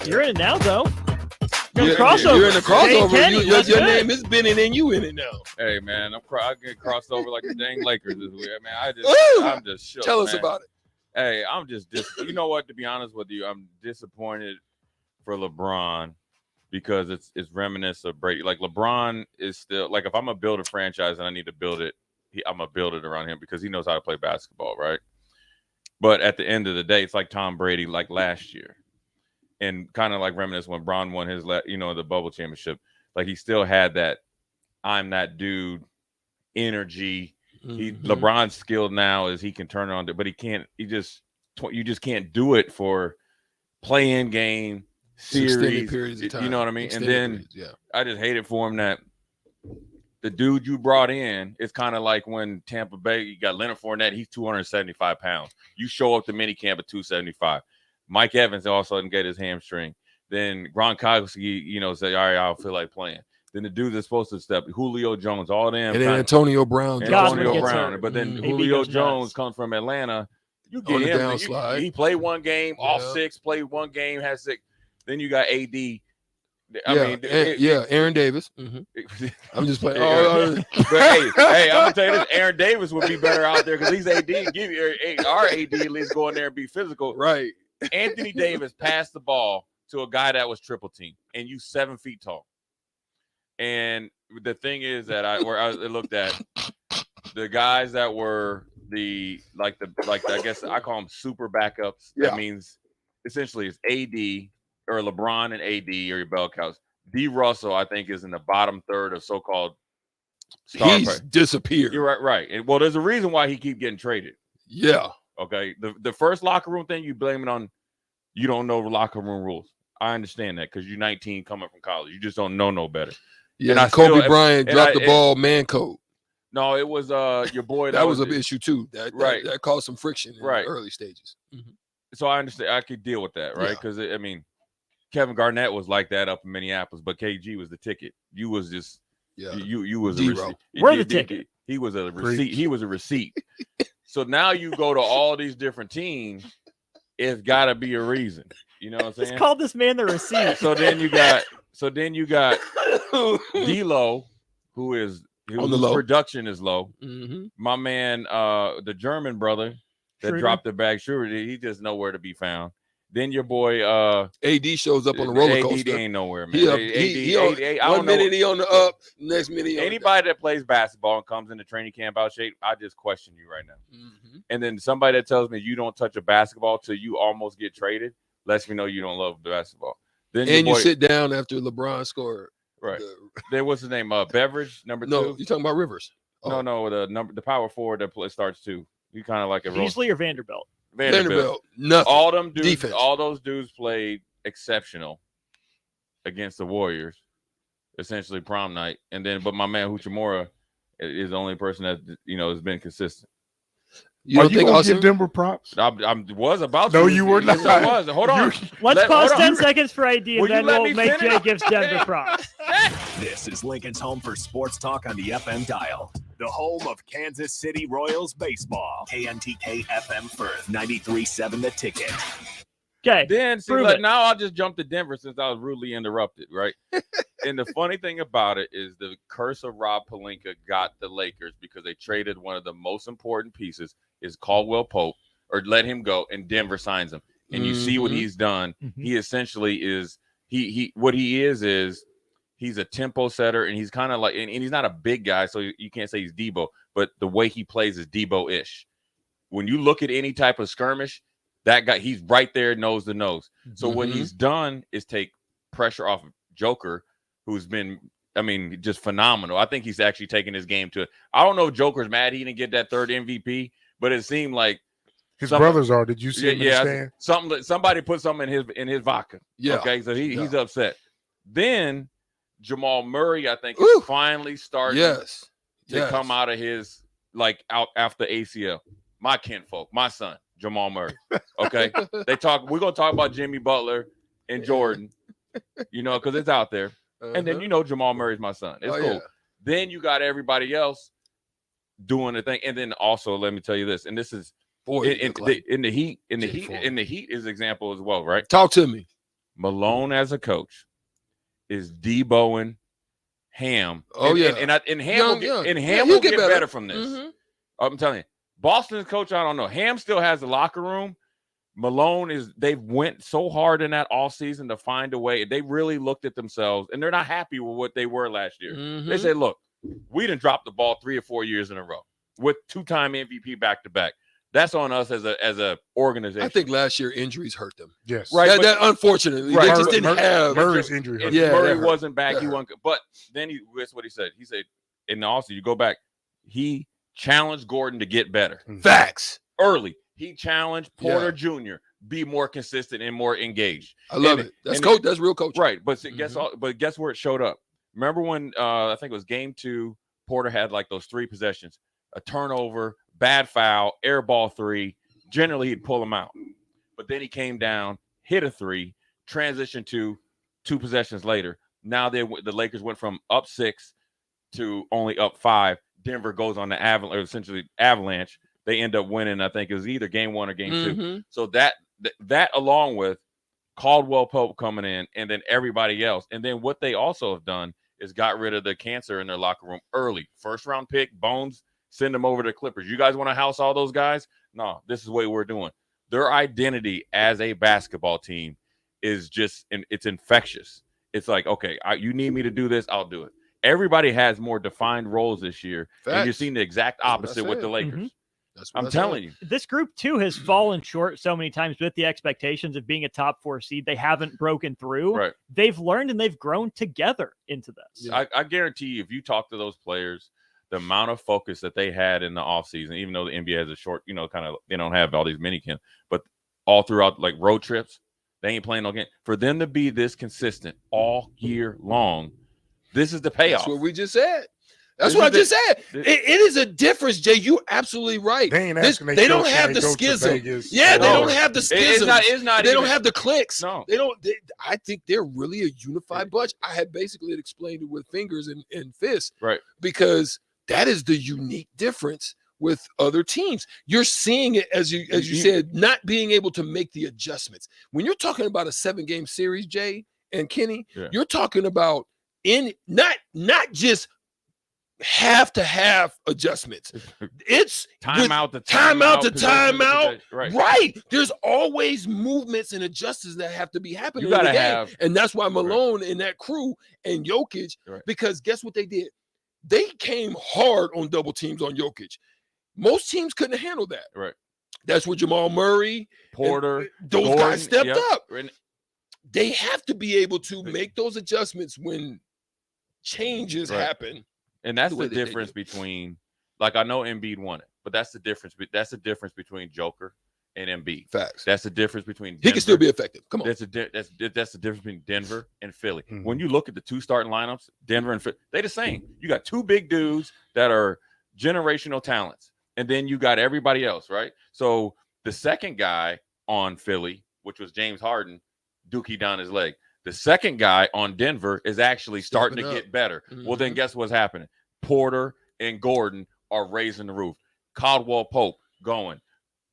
You're in it now, though. You're in the crossover. Your name is Benny, and you in it now. Hey man, I get crossed over like the dang Lakers this week. Man, I'm just shook. Tell us man. about it. Hey, I'm just you know what? To be honest with you, I'm disappointed for LeBron because it's reminiscent of Brady. Like LeBron is still like if I'm gonna build a franchise and I need to build it, I'm gonna build it around him because he knows how to play basketball, right? But at the end of the day, it's like Tom Brady, like last year. And kind of like reminisce when Bron won his, the bubble championship. Like he still had that, I'm that dude, energy. Mm-hmm. LeBron's skilled now is he can turn it on, but he can't. You just can't do it for play-in game series. Extended periods of time. You know what I mean? Extended And then periods, yeah. I just hate it for him that the dude you brought in is kind of like when Tampa Bay, you got Leonard Fournette. He's 275 pounds. You show up to minicamp at 275. Mike Evans all of a sudden get his hamstring. Then Gronkowski, say, all right, I don't feel like playing. Then the dude that's supposed to step, Julio Jones, all them. And then Antonio Brown. But then Julio Jones comes from Atlanta. You get him. Downslide. He played one game, off 6, played one game, has 6. Then you got AD Aaron Davis. I'm just playing. But hey, I'm gonna tell you this: Aaron Davis would be better out there because he's AD. Give you our AD at least go in there and be physical. Right. Anthony Davis passed the ball to a guy that was triple team, and you 7 feet tall. And the thing is that I looked at the guys that were I guess I call them super backups. Yeah. That means essentially it's AD or LeBron and AD or your bell cows. D. Russell, I think, is in the bottom third of so-called star He's disappeared. You're right. And, well, there's a reason why he keep getting traded. Yeah. Okay. The first locker room thing, you blame it on you don't know the locker room rules. I understand that because you're 19 coming from college. You just don't know no better. Yeah, and Kobe Bryant dropped the ball man code. No, it was your boy. That was an issue too. That caused some friction in the early stages. So I understand. I could deal with that, right? Because Kevin Garnett was like that up in Minneapolis, but KG was the ticket. You was just you was a receipt. We're the ticket. He was a receipt. He was a receipt. So now you go to all these different teams. It's got to be a reason. You know what I'm saying? Just called this man the receipt. So then you got D-Lo, whose production is low. My man, the German brother that dropped the bag, sure, he just nowhere to be found. Then your boy AD shows up on the roller coaster. AD ain't nowhere, man. One minute he on the up, next minute anybody that plays basketball and comes into training camp out shape, I just question you right now. And then somebody that tells me you don't touch a basketball till you almost get traded lets me know you don't love the basketball. Then you sit down after LeBron scored. Right. Then what's his name? Beverage, number 2. No, you talking about Rivers? Oh. No, the power forward that starts 2. You kind of like a Beasley or Vanderbilt. Nothing. All them dudes, defense. All those dudes played exceptional against the Warriors, essentially prom night. But my man Hachimura is the only person that has been consistent. You don't think gonna give Denver props? I was about to. No, you were not. Yes, I was. Hold on. Let's pause 10 seconds for ID, and then we'll make Jay gives Denver props. This is Lincoln's home for sports talk on the FM dial. The home of Kansas City Royals baseball. KNTK FM Firth, 93.7 The Ticket. Okay. Then now I'll just jump to Denver since I was rudely interrupted, right? And the funny thing about it is the curse of Rob Pelinka got the Lakers because they traded one of the most important pieces is Caldwell Pope, or let him go, and Denver signs him. And you see what he's done. He essentially is what he is he's a tempo setter, and he's kind of like, and he's not a big guy, so you can't say he's Debo, but the way he plays is Debo-ish. When you look at any type of skirmish, that guy, he's right there, nose to nose. So what he's done is take pressure off of Joker, who's been, just phenomenal. I think he's actually taken his game to it. I don't know if Joker's mad he didn't get that third MVP, but it seemed like his brothers are. Did you see him in the stand? Somebody put something in his vodka. Yeah. Okay, so he's upset. Then Jamal Murray, I think, is finally starting to come out of his out after ACL. My kinfolk, my son, Jamal Murray. Okay. We're gonna talk about Jimmy Butler and Jordan, because it's out there. And then Jamal Murray's my son. It's cool. Yeah. Then you got everybody else doing the thing. And then also, let me tell you this, and this is in the Heat is example as well, right? Talk to me. Malone as a coach is Deboing Ham. Oh, and Ham will get better from this. I'm telling you. Boston's coach, I don't know. Ham still has the locker room. Malone they've went so hard in that all season to find a way. They really looked at themselves, and they're not happy with what they were last year. They say, look, we didn't drop the ball 3 or 4 years in a row with 2-time MVP back-to-back. That's on us as a organization. I think last year injuries hurt them. Yes. Right. That unfortunately, they just didn't have Murray's injury. Hurt Murray wasn't back. He won. But then guess what he said? He said, and also you go back, he challenged Gordon to get better. Facts. Early. He challenged Porter Jr. be more consistent and more engaged. I love it. That's coach. That's real coaching. Right. But guess where it showed up? Remember when I think it was game 2, Porter had those 3 possessions, a turnover, bad foul, air ball 3. Generally, he'd pull them out. But then he came down, hit a 3, transitioned to 2 possessions later. Now the Lakers went from up 6 to only up 5. Denver goes on the avalanche. They end up winning. I think it was either game 1 or game 2. So that along with Caldwell Pope coming in, and then everybody else. And then what they also have done is got rid of the cancer in their locker room early. First round pick, Bones, send them over to Clippers. You guys want to house all those guys? No, this is what we're doing. Their identity as a basketball team is just, it's infectious. It's like, okay, you need me to do this, I'll do it. Everybody has more defined roles this year, and you're seeing the exact opposite with the Lakers. I'm telling you. This group, too, has fallen short so many times with the expectations of being a top 4 seed. They haven't broken through. Right. They've learned and they've grown together into this. I guarantee you, if you talk to those players, the amount of focus that they had in the offseason, even though the NBA has a short, they don't have all these mini camps, but all throughout, like, road trips, they ain't playing no game. For them to be this consistent all year long, this is the payoff. That's what we just said. That's what I just said. It is a difference, Jay. You're absolutely right. They ain't they don't have the schism. Yeah, they don't have the schism. They don't have the cliques. No. They don't. I think they're really a unified bunch. I had basically explained it with fingers and fists. Right. Because that is the unique difference with other teams. You're seeing it, as you said, not being able to make the adjustments. When you're talking about a 7-game series, Jay and Kenny, you're talking about not just half to half adjustments. It's timeout to timeout. Right. Right. There's always movements and adjustments that have to be happening. You gotta in the game. have, and that's why Malone and that crew and Jokic, because guess what they did? They came hard on double teams on Jokic. Most teams couldn't handle that. Right. That's what Jamal Murray, Porter, those Gordon, guys stepped up. They have to be able to make those adjustments when changes happen. And that's the difference between, like, I know Embiid won it, but that's the difference. That's the difference between Joker and Embiid. Facts. That's the difference between Denver. He can still be effective. Come on. That's the difference between Denver and Philly. When you look at the 2 starting lineups, Denver and Philly, they the same. You got 2 big dudes that are generational talents, and then you got everybody else, right? So the second guy on Philly, which was James Harden, dookie down his leg. The second guy on Denver is actually starting to get better. Well, then guess what's happening? Porter and Gordon are raising the roof. Caldwell Pope going.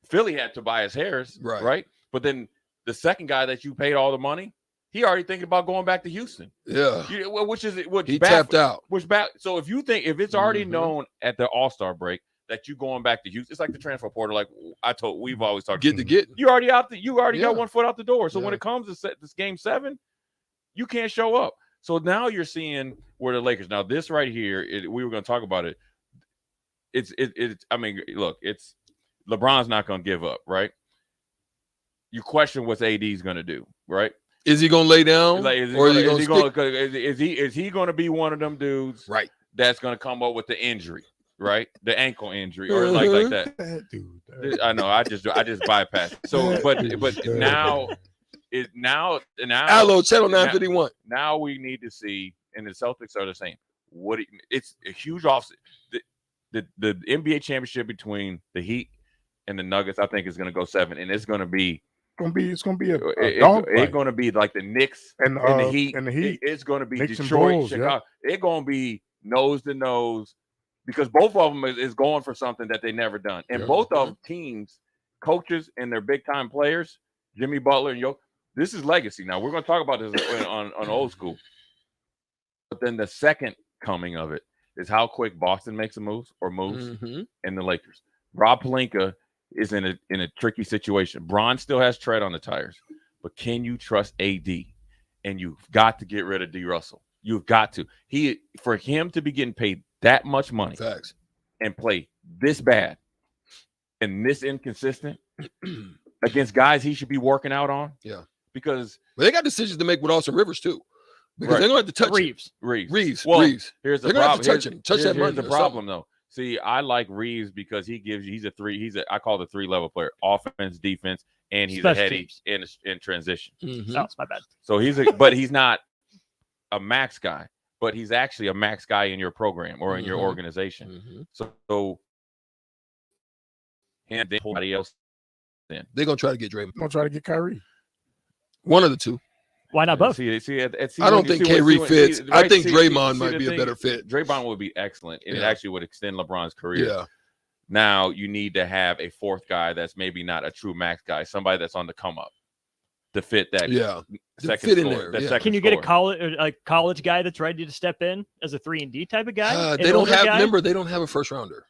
Philly had Tobias Harris, right? But then the second guy that you paid all the money, he already thinking about going back to Houston. Yeah. He tapped out. So if if it's already known at the All-Star break that you going back to Houston, it's like the transfer portal. Like we've always talked. You already out. You already got one foot out the door. So when it comes to this game 7. You can't show up. So now you're seeing where the Lakers. Now this right here, we were going to talk about it. I mean, look, it's LeBron's not going to give up, right? You question what AD's going to do, right? Is he going to lay down, or is he going to be one of them dudes, right? That's going to come up with the injury, right? The ankle injury, or like that. That dude. I know. I just bypassed. So, but now. Allo, channel 951. Now we need to see, and the Celtics are the same. It's a huge offset. The NBA championship between the Heat and the Nuggets, I think, is going to go 7, and it's going to be It's going to be a dog fight. It's going to be like the Knicks and the Heat. It's going to be Knicks Detroit, Bulls, Chicago. It's going to be nose to nose because both of them is going for something that they never done, and both of teams, coaches, and their big time players, Jimmy Butler and Jokic. This is legacy. Now, we're going to talk about this on old school. But then the second coming of it is how quick Boston makes a moves, and the Lakers. Rob Pelinka is in a tricky situation. Bron still has tread on the tires. But can you trust AD? And you've got to get rid of D. Russell. You've got to. For him to be getting paid that much money and play this bad and this inconsistent against guys he should be working out on. Yeah. Because they got decisions to make with Austin Rivers too, because they're going to have to touch Reeves. Well, here's the they're problem. Have to touch him. Touch that money. Here's the problem, though. See, I like Reeves because he's a 3. I call the 3-level player: offense, defense, and he's a heady in transition. Oh, that's my bad. So but he's not a max guy, but he's actually a max guy in your program or in your organization. So and then everybody else. They're going to try to get Draymond. Going to try to get Kyrie. One of the two. Why not both? I don't think Kyrie fits. I think Draymond might be a better fit. Draymond would be excellent, and it actually would extend LeBron's career. Yeah. Now you need to have a fourth guy that's maybe not a true max guy, somebody that's on the come up. to fit that. Second fit in score, there, that yeah. second Can you get score. a college guy that's ready to step in as a 3-and-D type of guy? They don't have. Remember, they don't have a first rounder.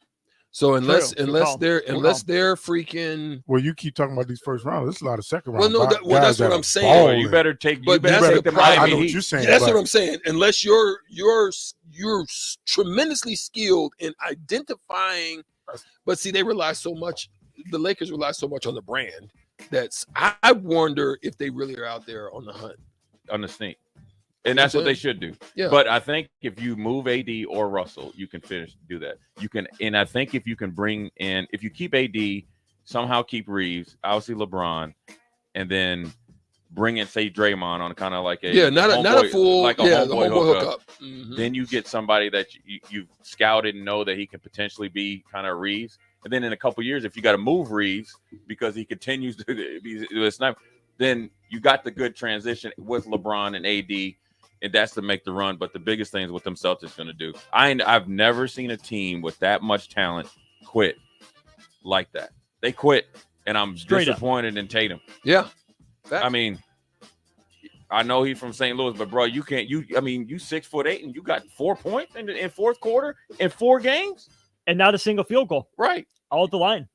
So unless True. Good call. they're Good freaking. Well, you keep talking about these first rounds. There's a lot of second Well, round. no, guys that's what that I'm are saying. balling. You better take. But You better that's take the the problem. I Miami know what Heat. you're saying. Yeah, that's but what I'm saying. Unless you're tremendously skilled in identifying, but see, they rely so much. The Lakers rely so much on the brand that's. I wonder if they really are out there on the hunt. on the sneak. And that's what they should do. Yeah. But I think if you move AD or Russell, you can do that. You can, and I think if you can bring in, if you keep AD, somehow keep Reeves, obviously LeBron, and then bring in, say, Draymond on kind of like a not a full like a the homeboy hookup. hookup. Mhm. Then you get somebody that you've scouted and know that he can potentially be kind of Reeves. And then in a couple years, if you got to move Reeves because he continues to be a sniper, then you got the good transition with LeBron and AD. And that's to make the run. But the biggest thing is what them Celtics going to do. I've never seen a team with that much talent quit like that. They quit, and I'm disappointed in Tatum. Yeah. I mean, I know he's from St. Louis, but bro, you can't. You 6'8" and you got 4 points in fourth quarter in 4 games, and not a single field goal. Right, all at the line.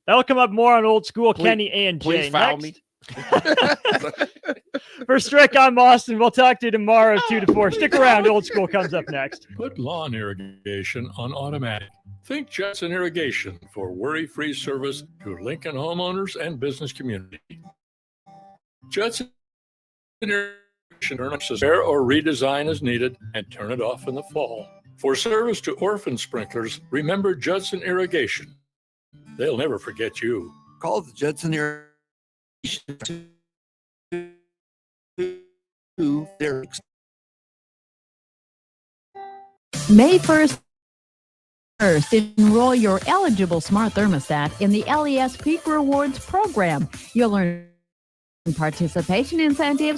That'll come up more on Old School. Kenny and Jay. Please foul next. me. For Strick, I'm Austin. We'll talk to you tomorrow, 2 to 4. Stick around. Old School comes up next. Put lawn irrigation on automatic. Think Judson Irrigation for worry-free service to Lincoln homeowners and business community. Judson Irrigation repair or redesign as needed and turn it off in the fall. For service to orphan sprinklers, remember Judson Irrigation. They'll never forget you. Call the Judson Irrigation to their May 1st, enroll your eligible smart thermostat in the LES Peak Rewards program. You'll learn participation incentives,